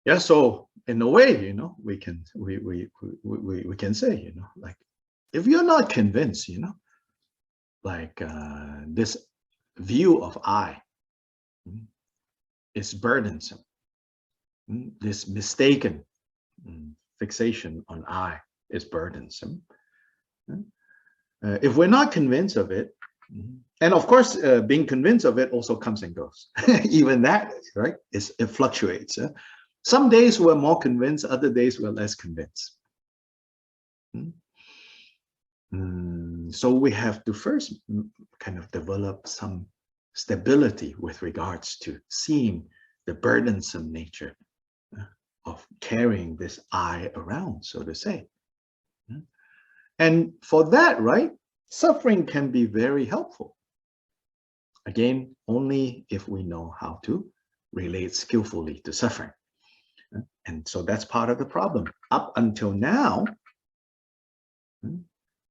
Yeah, so in a way, we can say, like, if you're not convinced, like this view of I is burdensome. This mistaken fixation on I is burdensome. If we're not convinced of it, and of course, being convinced of it also comes and goes. Even that, right? It fluctuates. Some days we're more convinced, other days we're less convinced. So we have to first kind of develop some stability with regards to seeing the burdensome nature of carrying this I around, so to say. And for that, right, suffering can be very helpful. Again, only if we know how to relate skillfully to suffering. And so that's part of the problem. Up until now,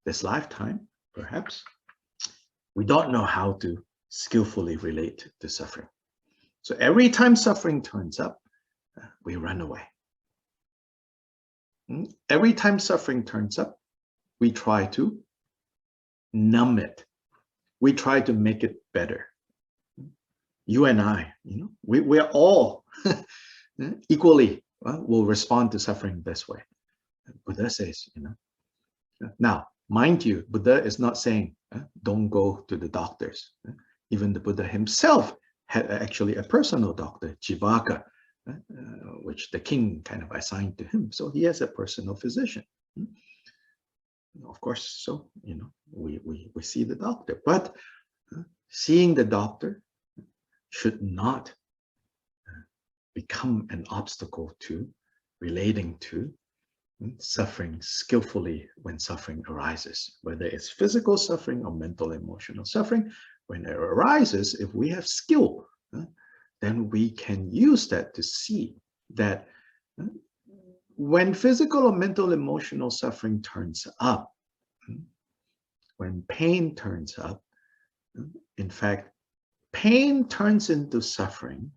this lifetime, perhaps, we don't know how to skillfully relate to suffering. So every time suffering turns up, we run away. Every time suffering turns up, we try to numb it. We try to make it better. You and I, we're all equally will respond to suffering this way. Buddha says, Now, mind you, Buddha is not saying, don't go to the doctors. Even the Buddha himself had actually a personal doctor, Jivaka, which the king kind of assigned to him. So he has a personal physician. Of course, so, we see the doctor. But seeing the doctor should not become an obstacle to relating to suffering skillfully when suffering arises, whether it's physical suffering or mental, emotional suffering. When it arises, if we have skill, then we can use that to see that when physical or mental, emotional suffering turns up, when pain turns up, in fact, pain turns into suffering,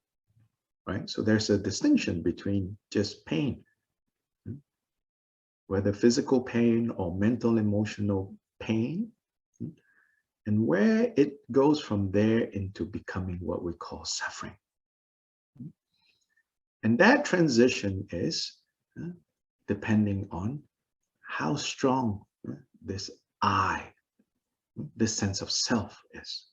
right? So there's a distinction between just pain, whether physical pain or mental, emotional pain, and where it goes from there into becoming what we call suffering. And that transition is depending on how strong this I, this sense of self is.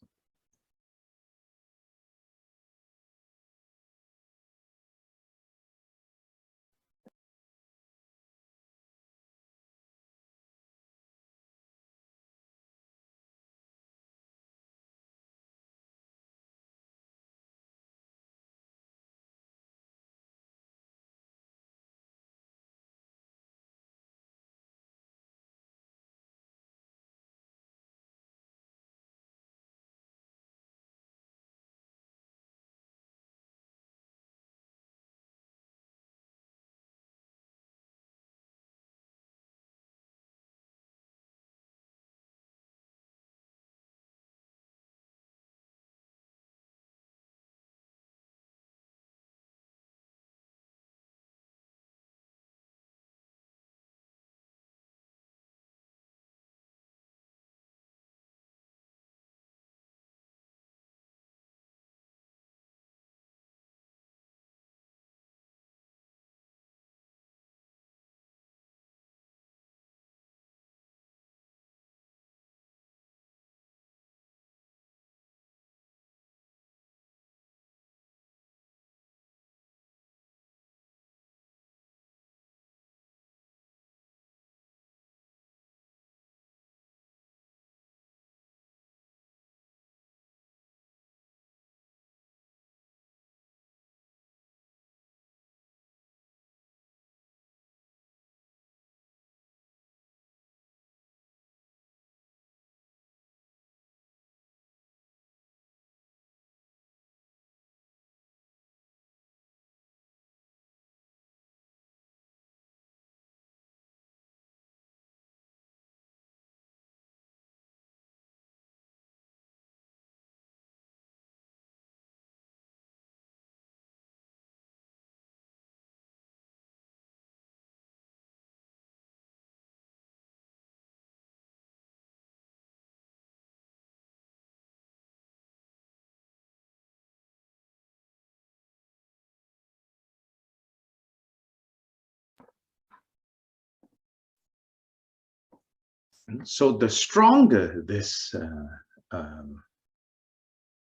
So the stronger this,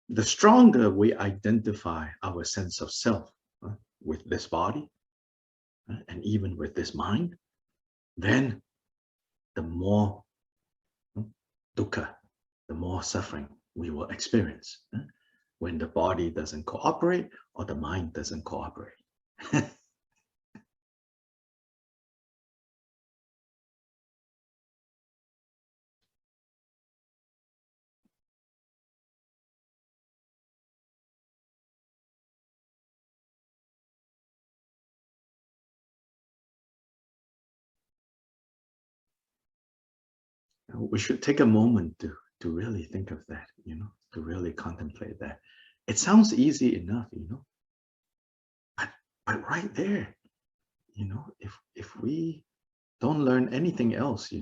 the stronger we identify our sense of self with this body and even with this mind, then the more dukkha, the more suffering we will experience when the body doesn't cooperate or the mind doesn't cooperate. We should take a moment to really think of that, to really contemplate that. It sounds easy enough, but right there, if we don't learn anything else,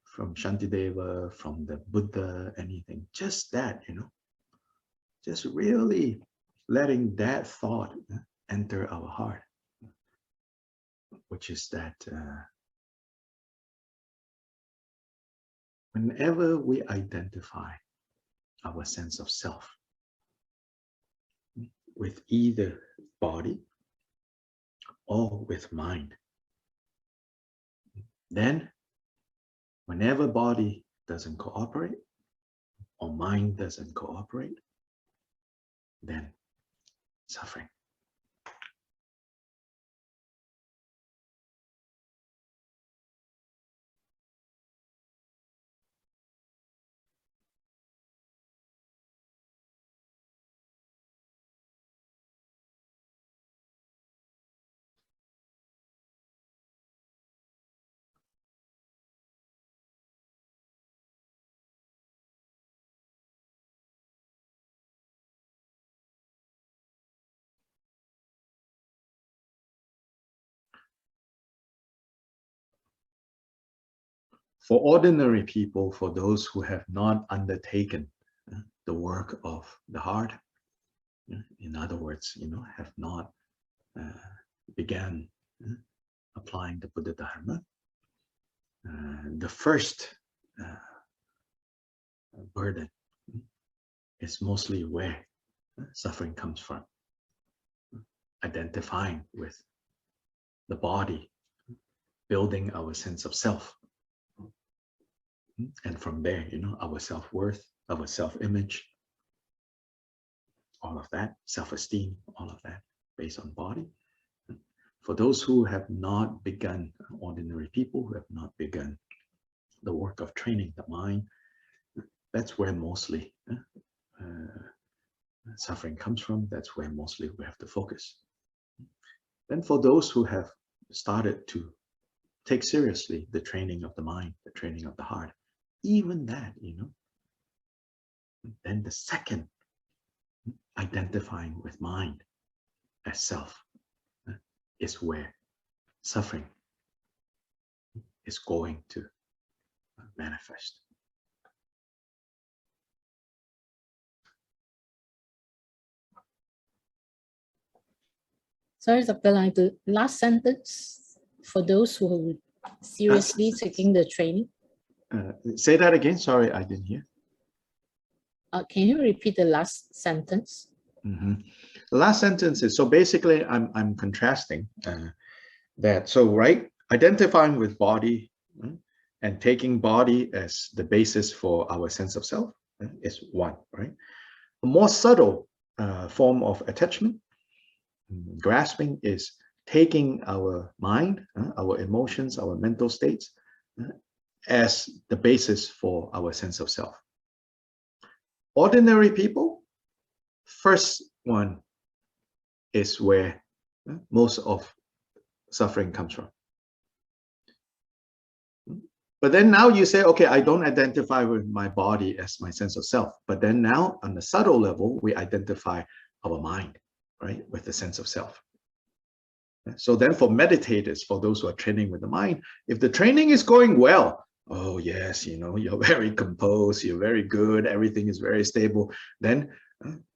from Shantideva, from the Buddha, anything, just that, just really letting that thought enter our heart, which is that whenever we identify our sense of self with either body or with mind, then whenever body doesn't cooperate or mind doesn't cooperate, then suffering. For ordinary people, for those who have not undertaken the work of the heart, in other words, have not began applying the Buddha Dharma, the first burden is mostly where suffering comes from, identifying with the body, building our sense of self. And from there, our self-worth, our self-image, all of that, self-esteem, all of that based on body. For those who have not begun, ordinary people who have not begun the work of training the mind, that's where mostly suffering comes from. That's where mostly we have to focus. Then for those who have started to take seriously the training of the mind, the training of the heart, even that, then the second, identifying with mind as self, is where suffering is going to manifest. Sorry, Dr. Lai, the last sentence for those who are seriously taking the training. Say that again. Sorry, I didn't hear. Can you repeat the last sentence? The last sentence is, so basically I'm contrasting that. So, right, identifying with body and taking body as the basis for our sense of self is one, right? A more subtle form of attachment, grasping, is taking our mind, our emotions, our mental states as the basis for our sense of self. Ordinary people, first one is where most of suffering comes from. But then now you say, okay, I don't identify with my body as my sense of self. But then now on the subtle level, we identify our mind, right, with the sense of self. So then for meditators, for those who are training with the mind, if the training is going well, oh yes, you're very composed, you're very good, everything is very stable, then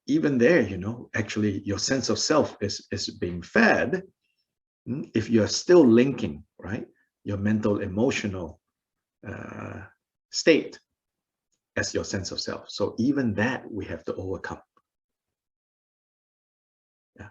even there, actually your sense of self is being fed. If you're still linking, right, your mental, emotional state as your sense of self. So even that we have to overcome. Yeah.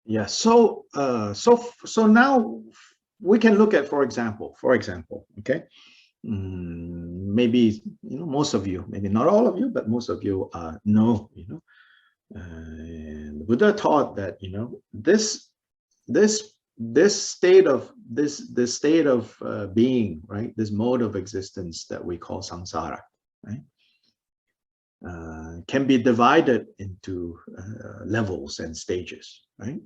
Yeah. So so now we can look at, for example, okay. Maybe most of you, maybe not all of you, but most of you know, and Buddha taught that this state of being, right, this mode of existence that we call samsara, right, can be divided into levels and stages, right?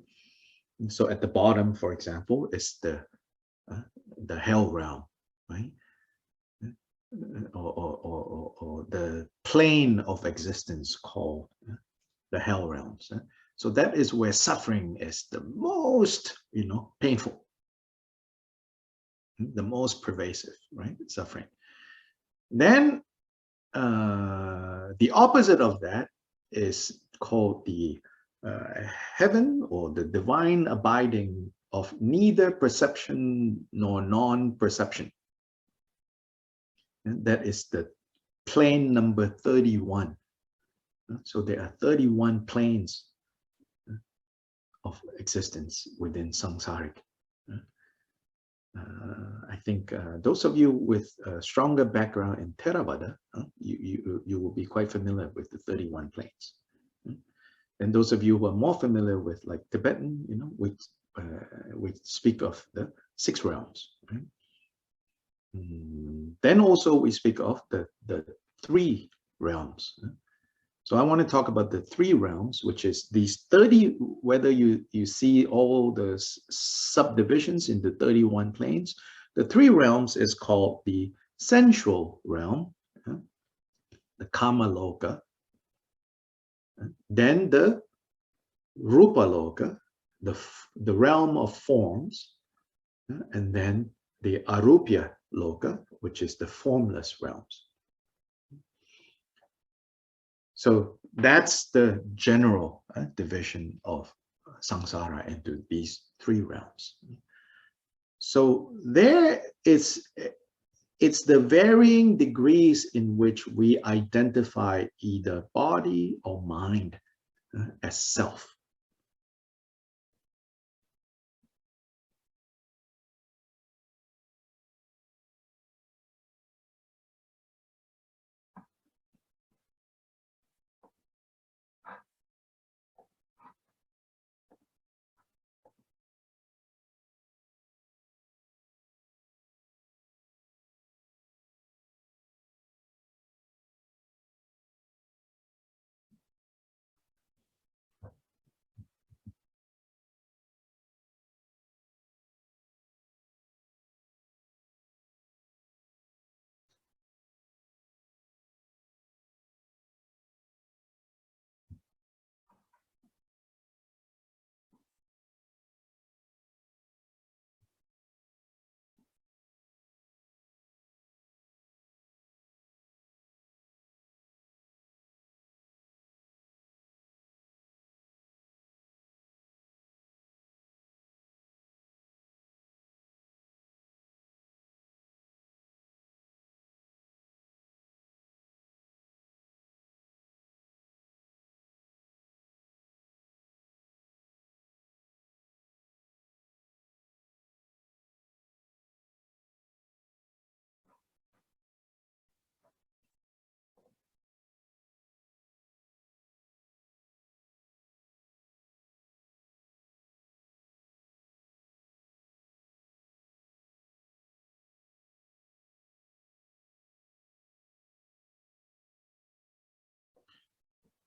And so at the bottom, for example, is the hell realm, right? Or the plane of existence called the hell realms. So that is where suffering is the most, painful, the most pervasive, right? Suffering. Then the opposite of that is called the heaven, or the divine abiding of neither perception nor non-perception. And that is the plane number 31. So there are 31 planes of existence within samsaric. I think those of you with a stronger background in Theravada, you will be quite familiar with the 31 planes. And those of you who are more familiar with like Tibetan, we speak of the 6 realms. Right? Then also we speak of the 3 realms. So I want to talk about the 3 realms, which is these 30, whether you see all the subdivisions in the 31 planes, the 3 realms is called the sensual realm, the kama loka, then the rupa loka, the realm of forms, and then the arupya loka, which is the formless realms. So that's the general division of samsara into these 3 realms. So it's the varying degrees in which we identify either body or mind as self.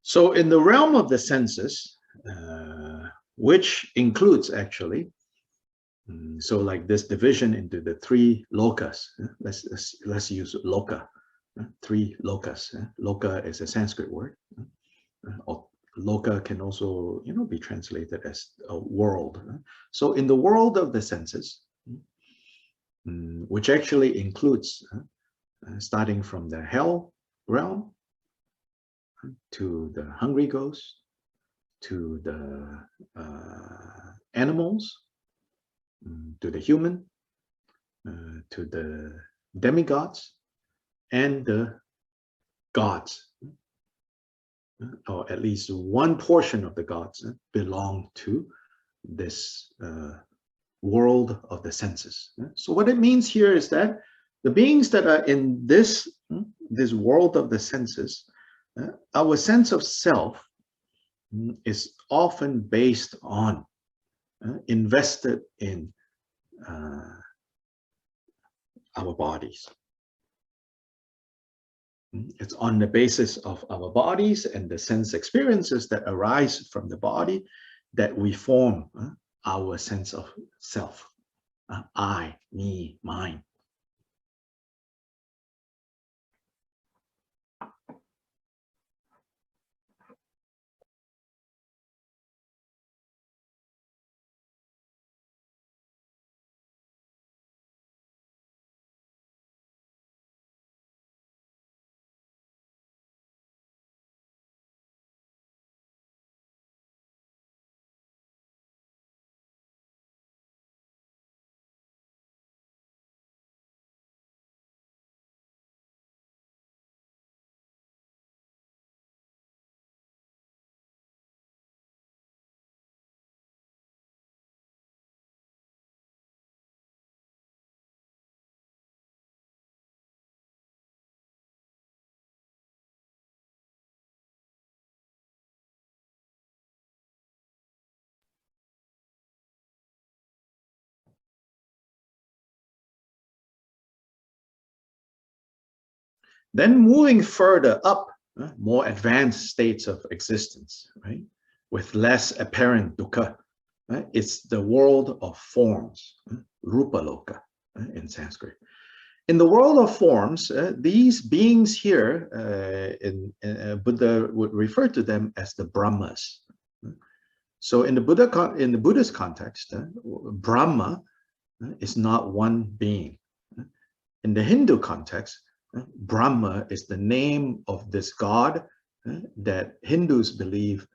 So in the realm of the senses, which includes actually, so like this division into the three lokas. Let's use loka. Three lokas. Loka is a Sanskrit word. Or loka can also, be translated as a world. So in the world of the senses, which actually includes starting from the hell realm to the hungry ghost, to the animals, to the human, to the demigods, and the gods, or at least one portion of the gods belong to this world of the senses. So what it means here is that the beings that are in this world of the senses, our sense of self is often based on, invested in our bodies. It's on the basis of our bodies and the sense experiences that arise from the body that we form our sense of self. I, me, mine. Then moving further up, more advanced states of existence, right, with less apparent dukkha, it's the world of forms, rupa loka in Sanskrit. In the world of forms, these beings here, Buddha would refer to them as the Brahmas. So in the Buddhist context, Brahma is not one being. In the Hindu context, Brahma is the name of this god that Hindus believe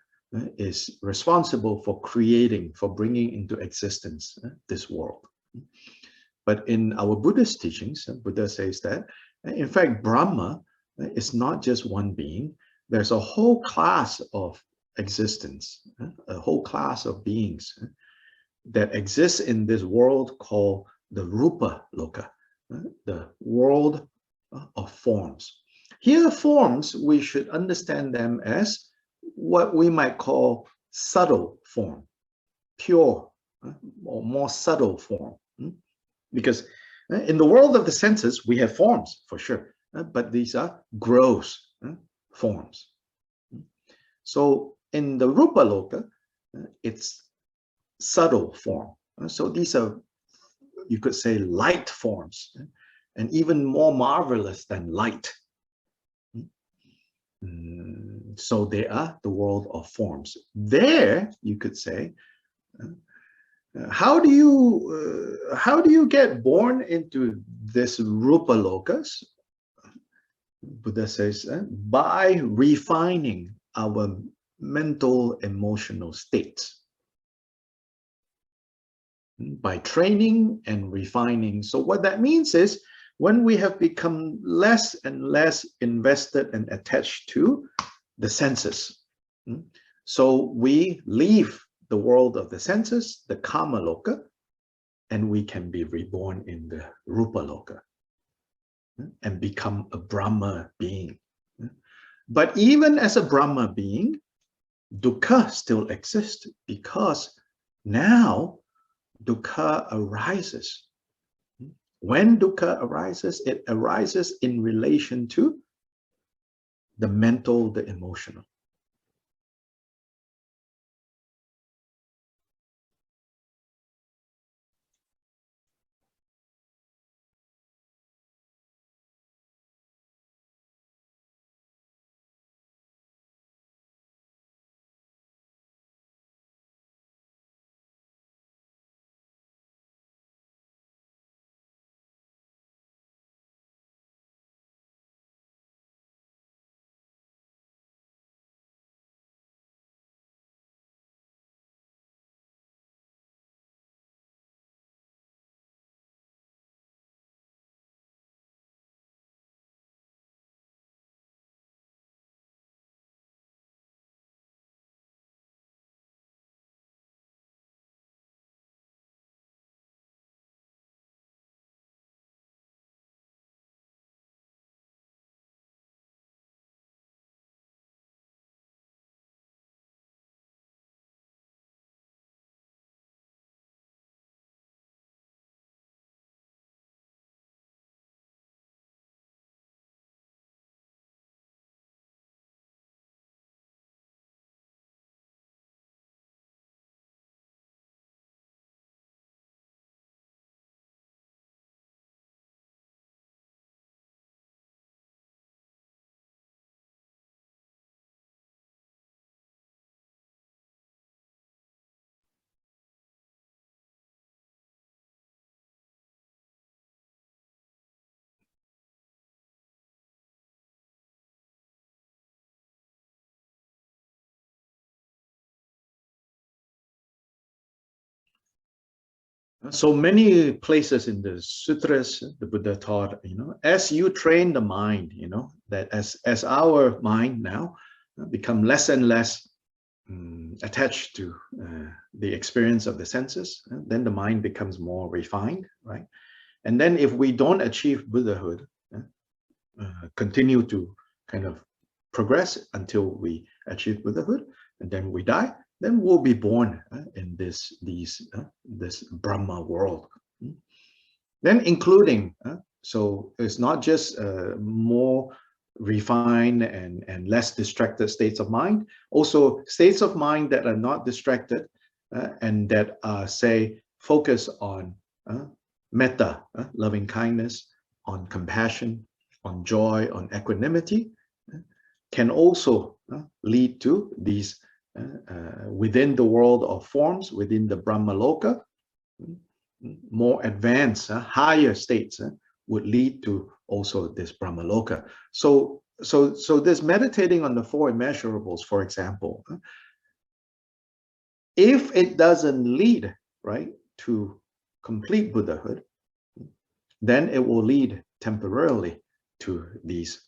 is responsible for creating, for bringing into existence this world. But in our Buddhist teachings, Buddha says that, in fact, Brahma is not just one being. There's a whole class of existence, a whole class of beings that exists in this world called the Rupa Loka, the world of forms. Here, forms, we should understand them as what we might call subtle form, pure or more subtle form. Because in the world of the senses, we have forms for sure, but these are gross forms. So in the Rupa Loka, it's subtle form. So these are, you could say, light forms, and even more marvelous than light. So they are the world of forms. There, you could say, how do you get born into this Rupa Lokas? Buddha says, by refining our mental, emotional states. By training and refining. So what that means is, when we have become less and less invested and attached to the senses, so we leave the world of the senses, the Kama Loka, and we can be reborn in the Rupa Loka and become a Brahma being. But even as a Brahma being, dukkha still exists, because now dukkha arises. When dukkha arises, it arises in relation to the mental, the emotional. So many places in the sutras, the Buddha taught, as you train the mind, that as our mind now become less and less attached to the experience of the senses, then the mind becomes more refined, right? And then if we don't achieve Buddhahood, continue to kind of progress until we achieve Buddhahood, and then we die, then we'll be born in this Brahma world. Then including, so it's not just more refined and less distracted states of mind, also states of mind that are not distracted and that are, say, focus on metta, loving kindness, on compassion, on joy, on equanimity, can also lead to these within the world of forms, within the Brahma Loka, more advanced, higher states would lead to also this Brahma Loka. So this meditating on the four immeasurables, for example, if it doesn't lead, right, to complete Buddhahood, then it will lead temporarily to these,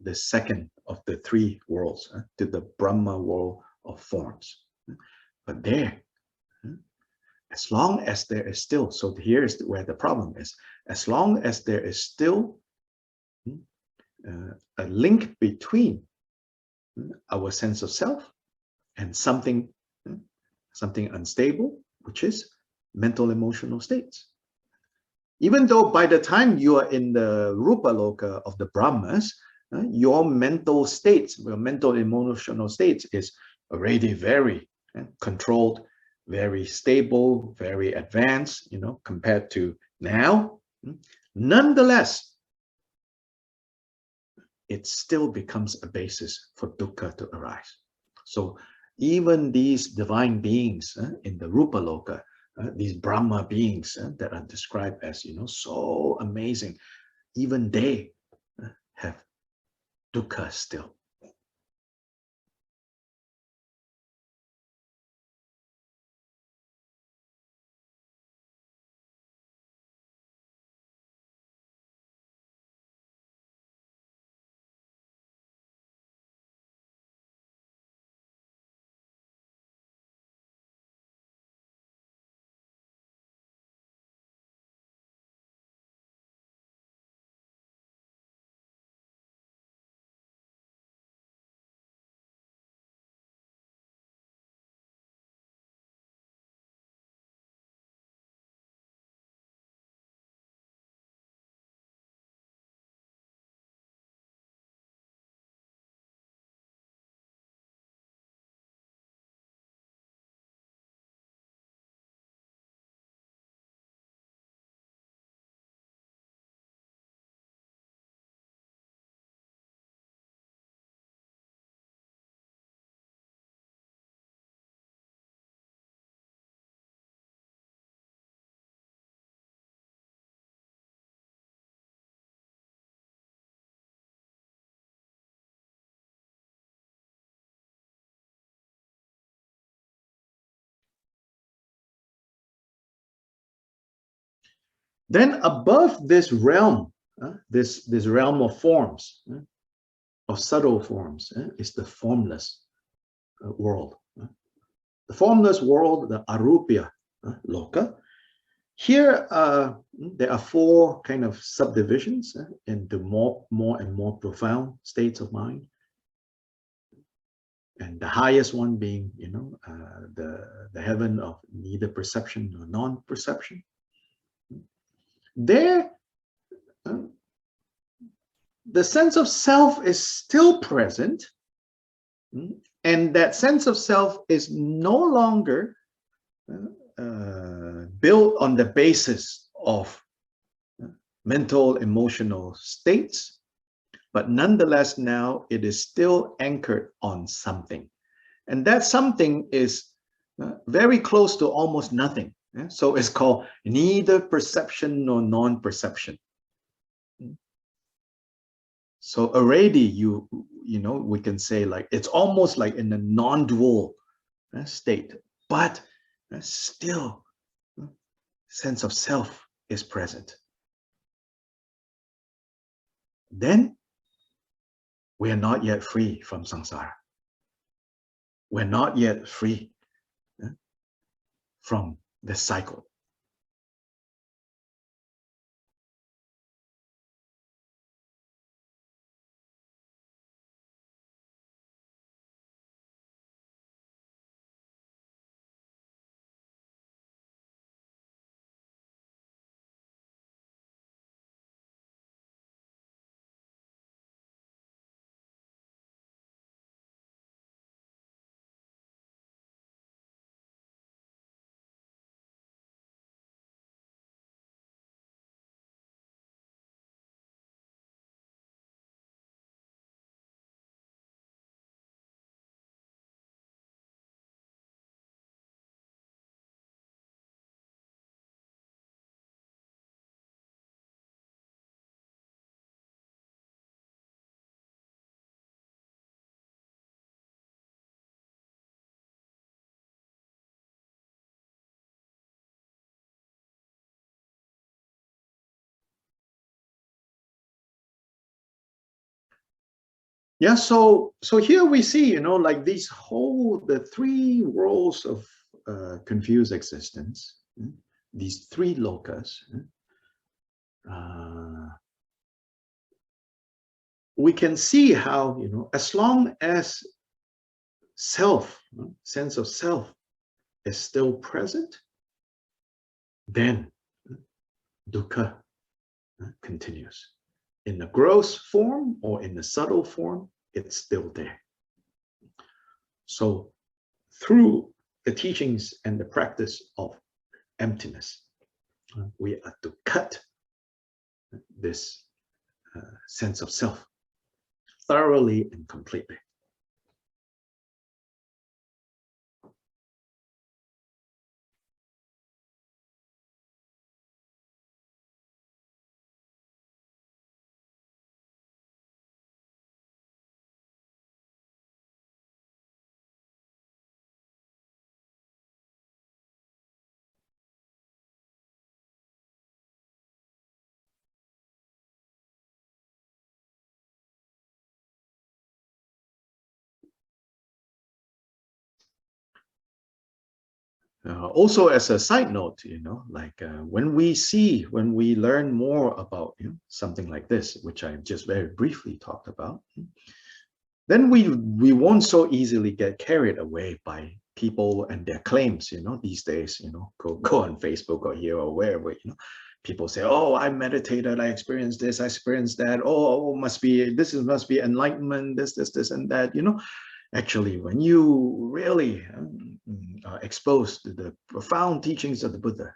the second of the three worlds, to the Brahma world of forms. But there, as long as there is still, so here's where the problem is, as long as there is still a link between our sense of self and something unstable, which is mental emotional states. Even though by the time you are in the Rupa Loka of the Brahmas, your mental states, your mental emotional states is already very controlled, very stable, very advanced, compared to now. Nonetheless, it still becomes a basis for dukkha to arise. So even these divine beings in the Rupa Loka, these Brahma beings that are described as, so amazing, even they have dukkha still. Then above this realm, this realm of forms, of subtle forms, is the formless world. The formless world, the arupya loka. Here, there are four kind of subdivisions into more and more profound states of mind. And the highest one being, the heaven of neither perception nor non-perception. There, the sense of self is still present, and that sense of self is no longer built on the basis of mental, emotional states, but nonetheless now it is still anchored on something. And that something is very close to almost nothing. So it's called neither perception nor non-perception. So already we can say like it's almost like in a non-dual state, but still sense of self is present, then we are not yet free from samsara. We're not yet free from the cycle. Yeah, so here we see, like the three roles of confused existence, these three lokas. We can see how, as long as self, sense of self is still present, then dukkha continues. In the gross form or in the subtle form, it's still there. So through the teachings and the practice of emptiness, we are to cut this sense of self thoroughly and completely. Also, as a side note, when we learn more about something like this, which I just very briefly talked about, then we won't so easily get carried away by people and their claims. These days, go on Facebook or here or wherever, people say, "Oh, I meditated, I experienced this, I experienced that. Oh, must be enlightenment, this, and that." Actually, when you really are exposed to the profound teachings of the Buddha,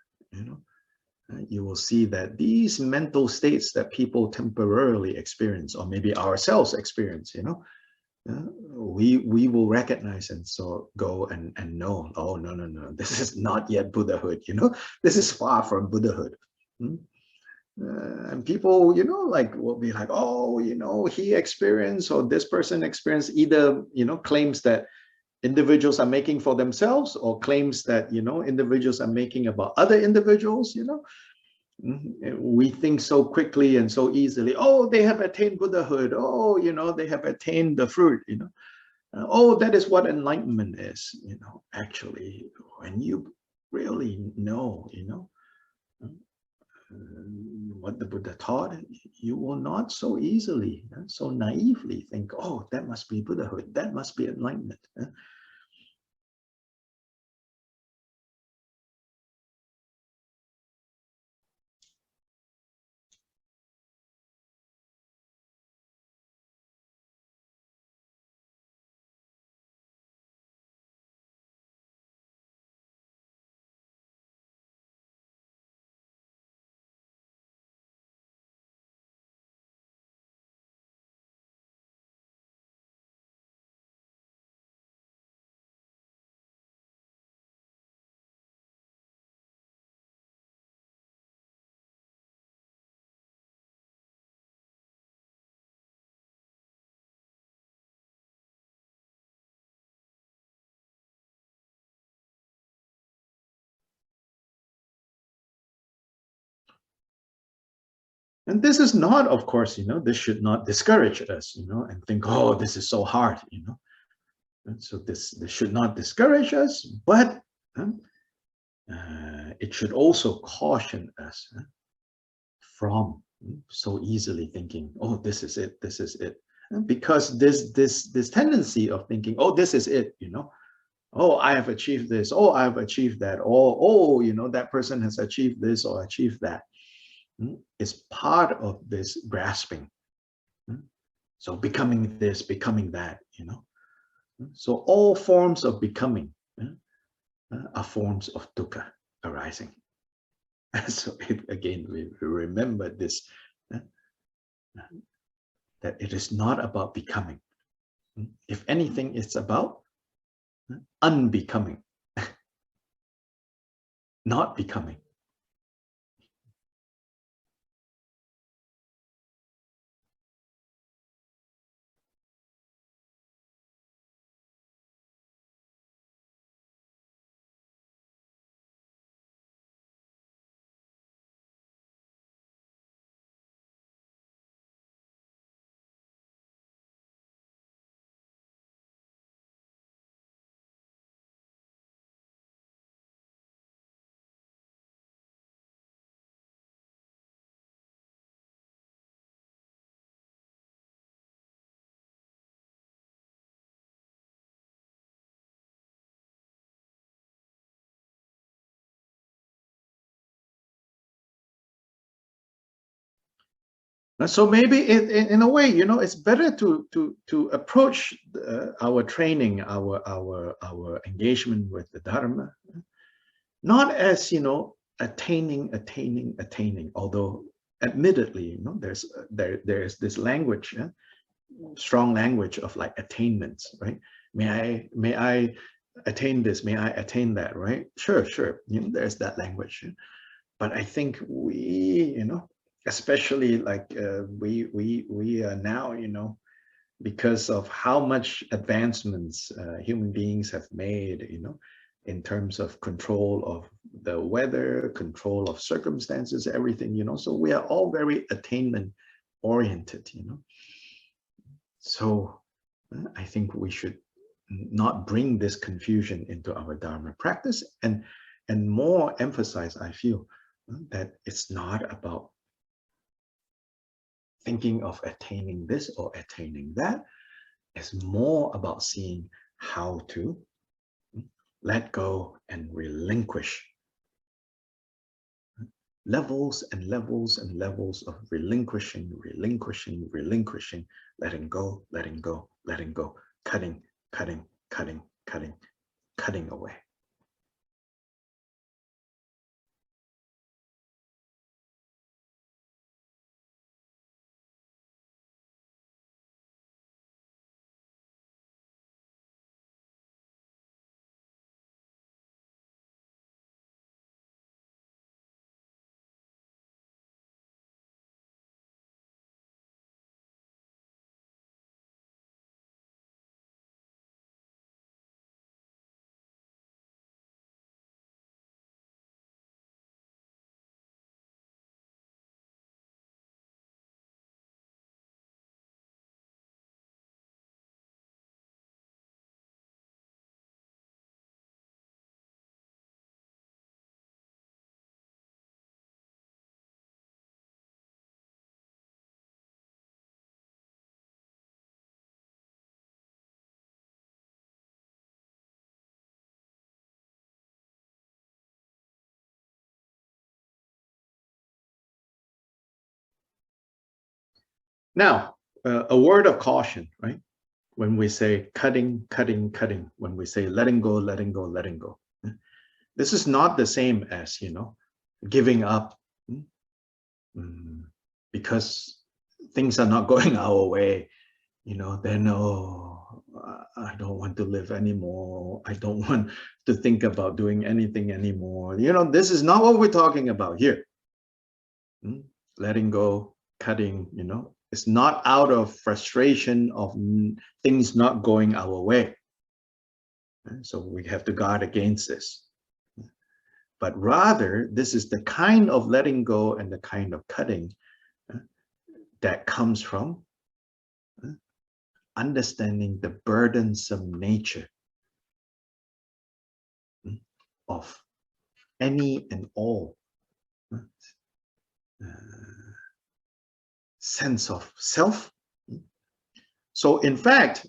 you will see that these mental states that people temporarily experience, or maybe ourselves experience, we will recognize and so go and know, oh, no, this is not yet Buddhahood, this is far from Buddhahood. And people, will be like, oh, he experienced, or this person experienced, either, claims that individuals are making for themselves, or claims that, individuals are making about other individuals, We think so quickly and so easily, oh, they have attained Buddhahood, oh, they have attained the fruit, oh, that is what enlightenment is, Actually, when you really know, what the Buddha taught, you will not so easily, so naively think, oh, that must be Buddhahood, that must be enlightenment. And this is not, of course, this should not discourage us, and think, oh, this is so hard, And so this should not discourage us, but it should also caution us from so easily thinking, oh, this is it, this is it. Because this tendency of thinking, oh, this is it, oh, I have achieved this, oh, I have achieved that, or, oh, that person has achieved this or achieved that, is part of this grasping. So becoming this, becoming that, So all forms of becoming are forms of dukkha arising. So again, we remember this, that it is not about becoming. If anything, it's about unbecoming, not becoming. So maybe in a way, it's better to approach our training, our engagement with the Dharma, not as attaining. Although, admittedly, there's this language, strong language of like attainments, right? May I attain this? May I attain that? Right? Sure. There's that language, but I think we, especially like we are now, because of how much advancements human beings have made, in terms of control of the weather, control of circumstances, everything, so we are all very attainment oriented, So I think we should not bring this confusion into our Dharma practice, and more emphasize, I feel, that it's not about thinking of attaining this or attaining that. It's more about seeing how to let go and relinquish. Levels and levels and levels of relinquishing, letting go, cutting away. Now, a word of caution, right? When we say cutting, when we say letting go. This is not the same as, giving up because things are not going our way, then, oh, I don't want to live anymore. I don't want to think about doing anything anymore. This is not what we're talking about here. Letting go, cutting, it's not out of frustration of things not going our way. So we have to guard against this. But rather, this is the kind of letting go and the kind of cutting that comes from understanding the burdensome nature of any and all sense of self. So in fact,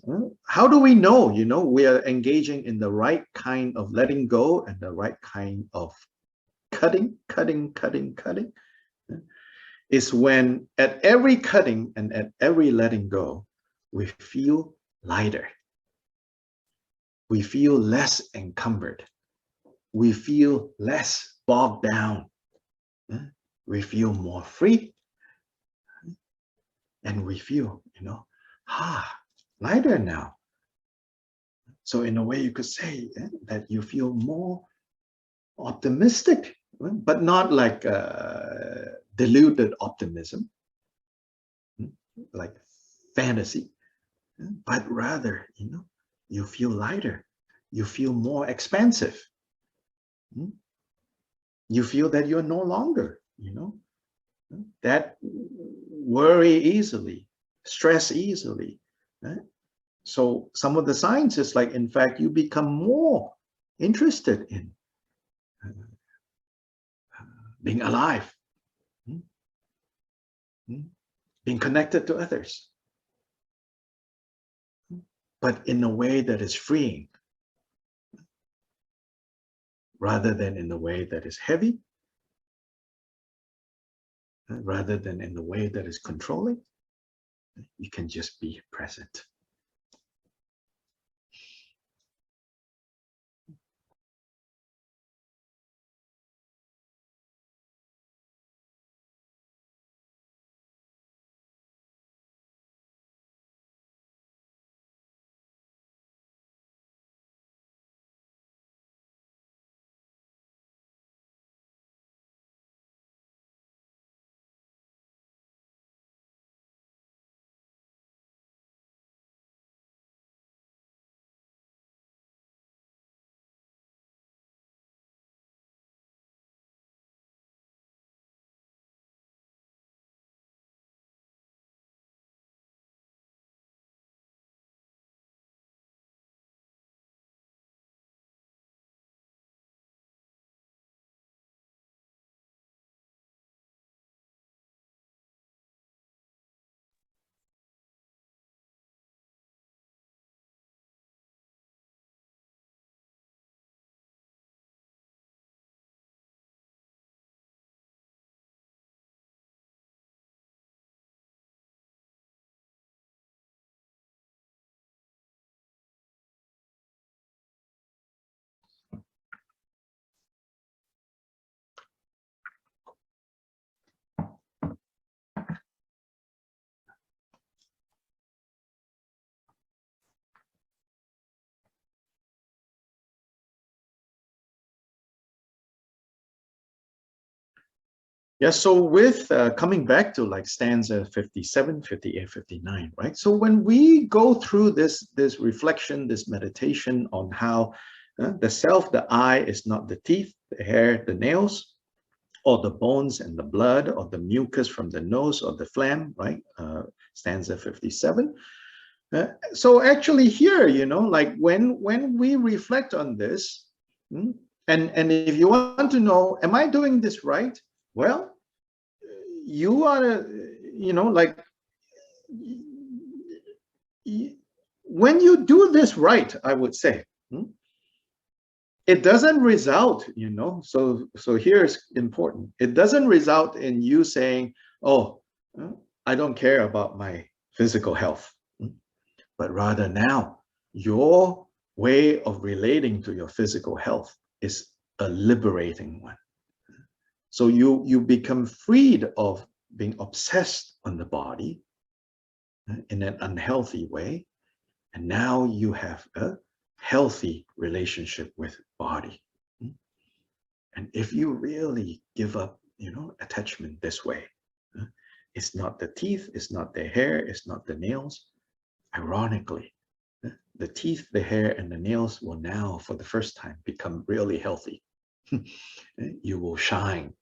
how do we know, we are engaging in the right kind of letting go and the right kind of cutting, is when at every cutting and at every letting go, we feel lighter. We feel less encumbered. We feel less bogged down. We feel more free. And we feel, lighter now. So in a way you could say that you feel more optimistic, but not like deluded optimism, like fantasy, but rather, you feel lighter. You feel more expansive. You feel that you're no longer, that worry easily, stress easily. Right? So some of the signs is like, in fact, you become more interested in being alive, being connected to others, but in a way that is freeing, rather than in a way that is heavy, rather than in a way that is controlling. You can just be present. Yeah, so with coming back to like stanza 57, 58, 59, right? So when we go through this reflection, this meditation on how the self, the I, is not the teeth, the hair, the nails, or the bones and the blood, or the mucus from the nose, or the phlegm, right? Stanza 57. So actually here, like when we reflect on this, and if you want to know, am I doing this right? Well, you are, like, when you do this right, I would say, it doesn't result, so here's important. It doesn't result in you saying, oh, I don't care about my physical health, but rather now your way of relating to your physical health is a liberating one. So you become freed of being obsessed on the body in an unhealthy way. And now you have a healthy relationship with body. And if you really give up, attachment this way, it's not the teeth, it's not the hair, it's not the nails. Ironically, the teeth, the hair, and the nails will now, for the first time, become really healthy. You will shine.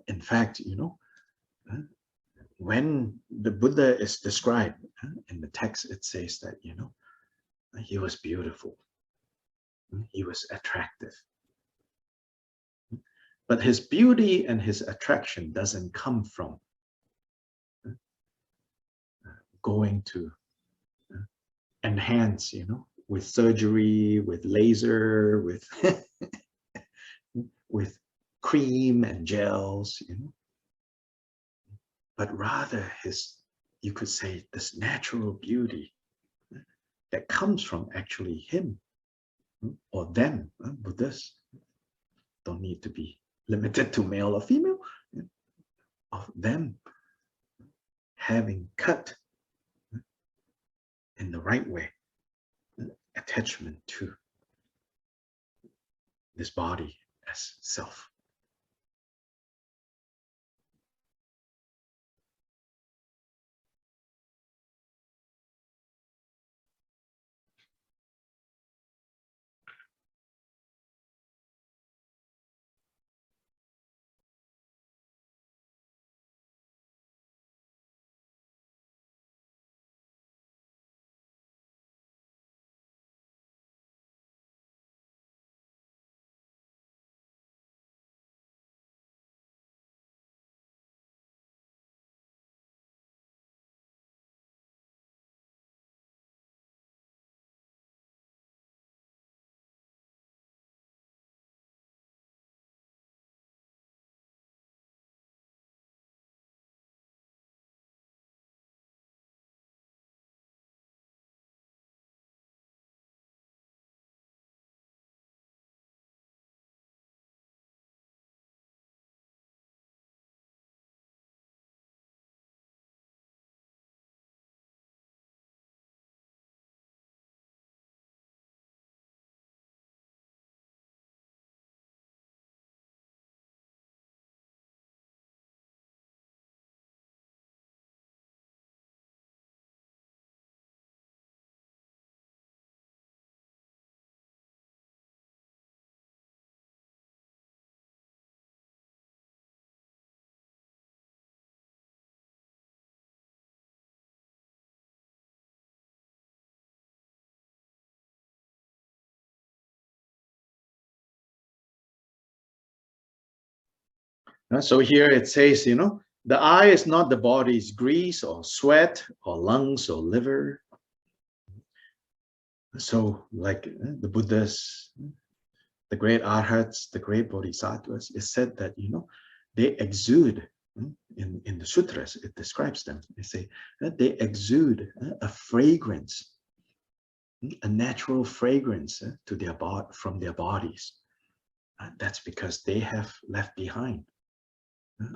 In fact, when the Buddha is described in the text, it says that, you know, he was beautiful, he was attractive. But his beauty and his attraction doesn't come from going to enhance, you know, with surgery, with laser, with with cream and gels, you know, but rather his, you could say, this natural beauty that comes from actually him or them. Buddhists don't need to be limited to male or female, of them having cut in the right way attachment to this body as self. So here it says, you know, the eye is not the body's grease or sweat or lungs or liver. So like the Buddhas, the great arhats, the great bodhisattvas, it said that, you know, they exude, in the sutras, it describes them. They say that they exude a fragrance, a natural fragrance to their from their bodies. That's because they have left behind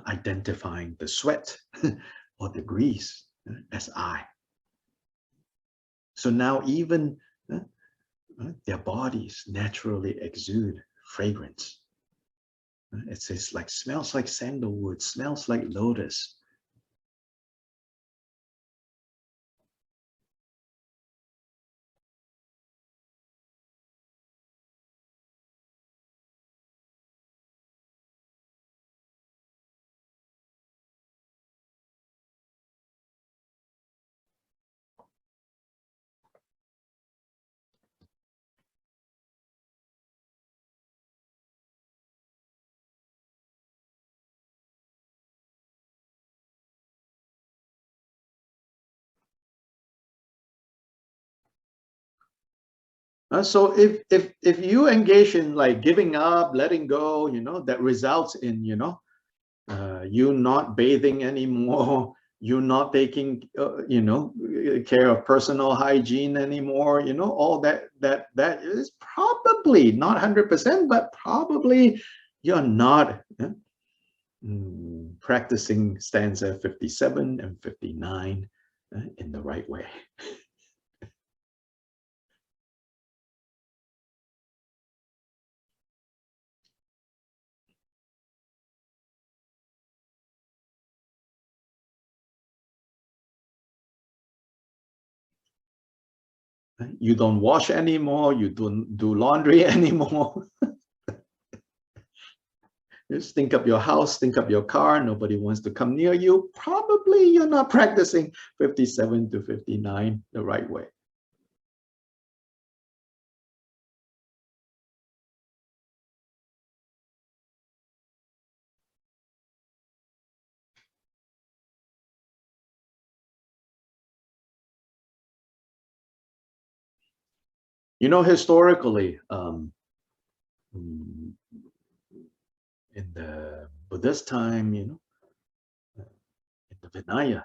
identifying the sweat or the grease as I. So now even their bodies naturally exude fragrance. It says like, smells like sandalwood, smells like lotus. So if you engage in like giving up, letting go, you know, that results in, you know, you not bathing anymore, you not taking, you know, care of personal hygiene anymore, you know, all that is probably not 100%, but probably you're not practicing stanza 57 and 59 in the right way. You don't wash anymore, you don't do laundry anymore. Just think up your house, think up your car, nobody wants to come near you. Probably you're not practicing 57 to 59 the right way. You know, historically, in the Buddha's time, you know, in the Vinaya,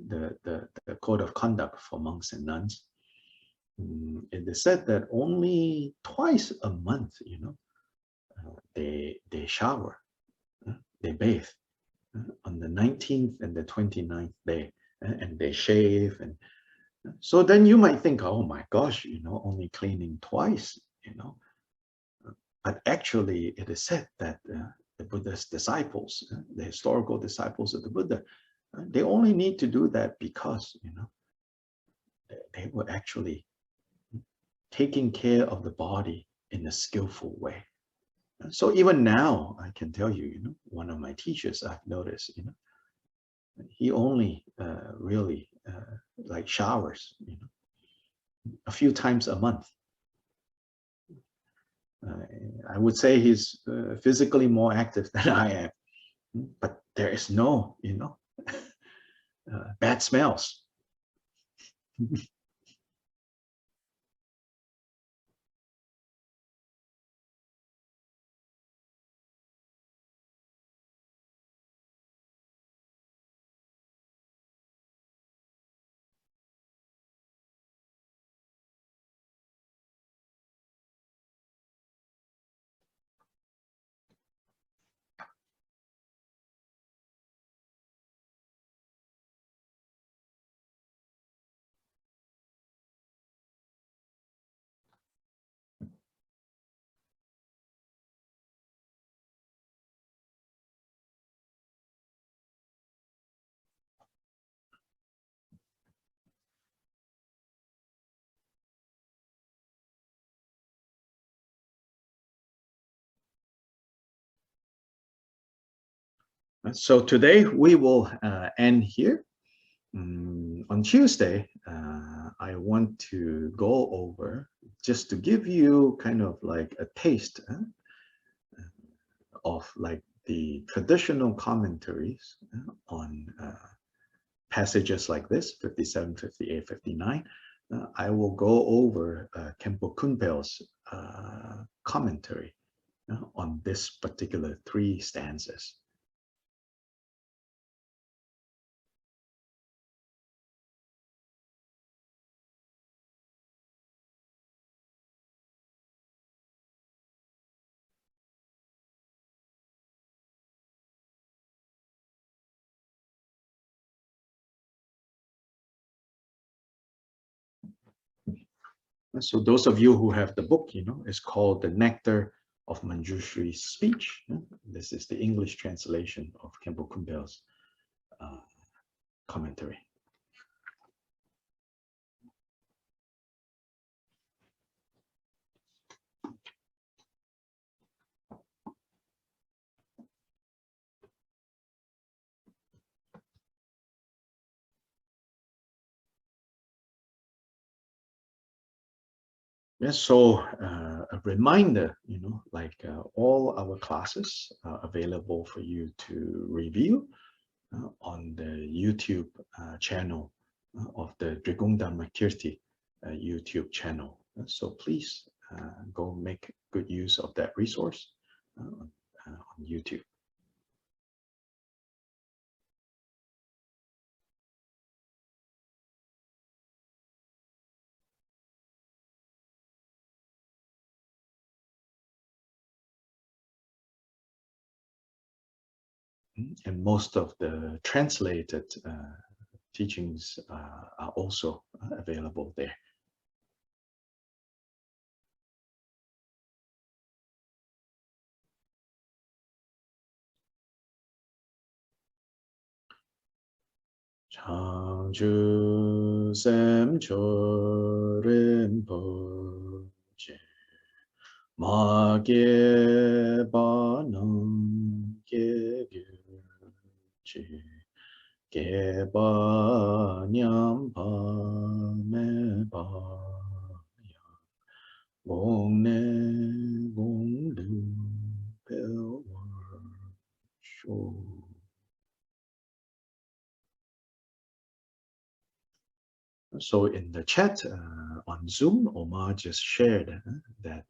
the code of conduct for monks and nuns, it is said that only twice a month, you know, they shower, they bathe on the 19th and the 29th day, and they shave. And so then you might think, oh my gosh, you know, only cleaning twice, you know. But actually, it is said that the Buddha's disciples, the historical disciples of the Buddha, they only need to do that because, you know, they were actually taking care of the body in a skillful way. So even now, I can tell you, you know, one of my teachers, I've noticed, you know, he only really like showers, you know, a few times a month. I would say he's physically more active than I am, but there is no, you know, bad smells. So today we will end here. On Tuesday, I want to go over, just to give you kind of like a taste of like the traditional commentaries on passages like this, 57, 58, 59. I will go over Khenpo Kunpel's commentary on this particular 3 stanzas. So those of you who have the book, you know, it's called The Nectar of Manjushri's Speech. This is the English translation of Khenpo Kunpel's commentary. Yes, so a reminder, you know, like all our classes are available for you to review on the YouTube channel of the Drigung Dharma Kirti YouTube channel. So please go make good use of that resource on YouTube. And most of the translated teachings are also available there. Changju Sem Chorimpoche Magye Banam ke gyuchi ke ba nyam pa me ba ya gong ne gong lu pel sho. So in the chat on Zoom, Omar just shared that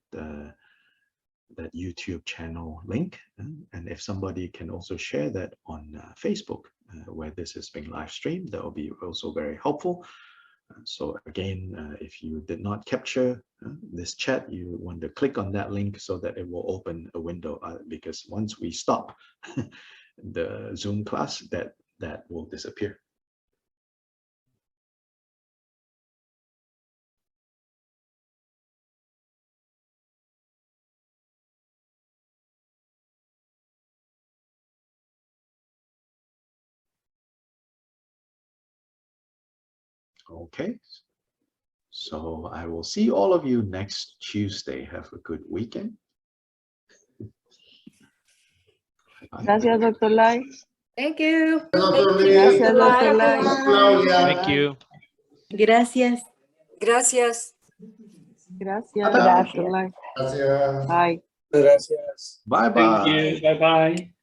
that YouTube channel link, and if somebody can also share that on Facebook, where this is being live streamed, that will be also very helpful. So again, if you did not capture this chat, you want to click on that link so that it will open a window, because once we stop the Zoom class, that will disappear. Okay, so I will see all of you next Tuesday. Have a good weekend. Bye. Gracias, Dr. Lai. Thank you. Gracias, Dr. Lai. Thank you. Gracias. Gracias. Gracias, Gracias. Dr. Lai. Gracias. Bye. Gracias. Bye Thank bye. you. Bye bye.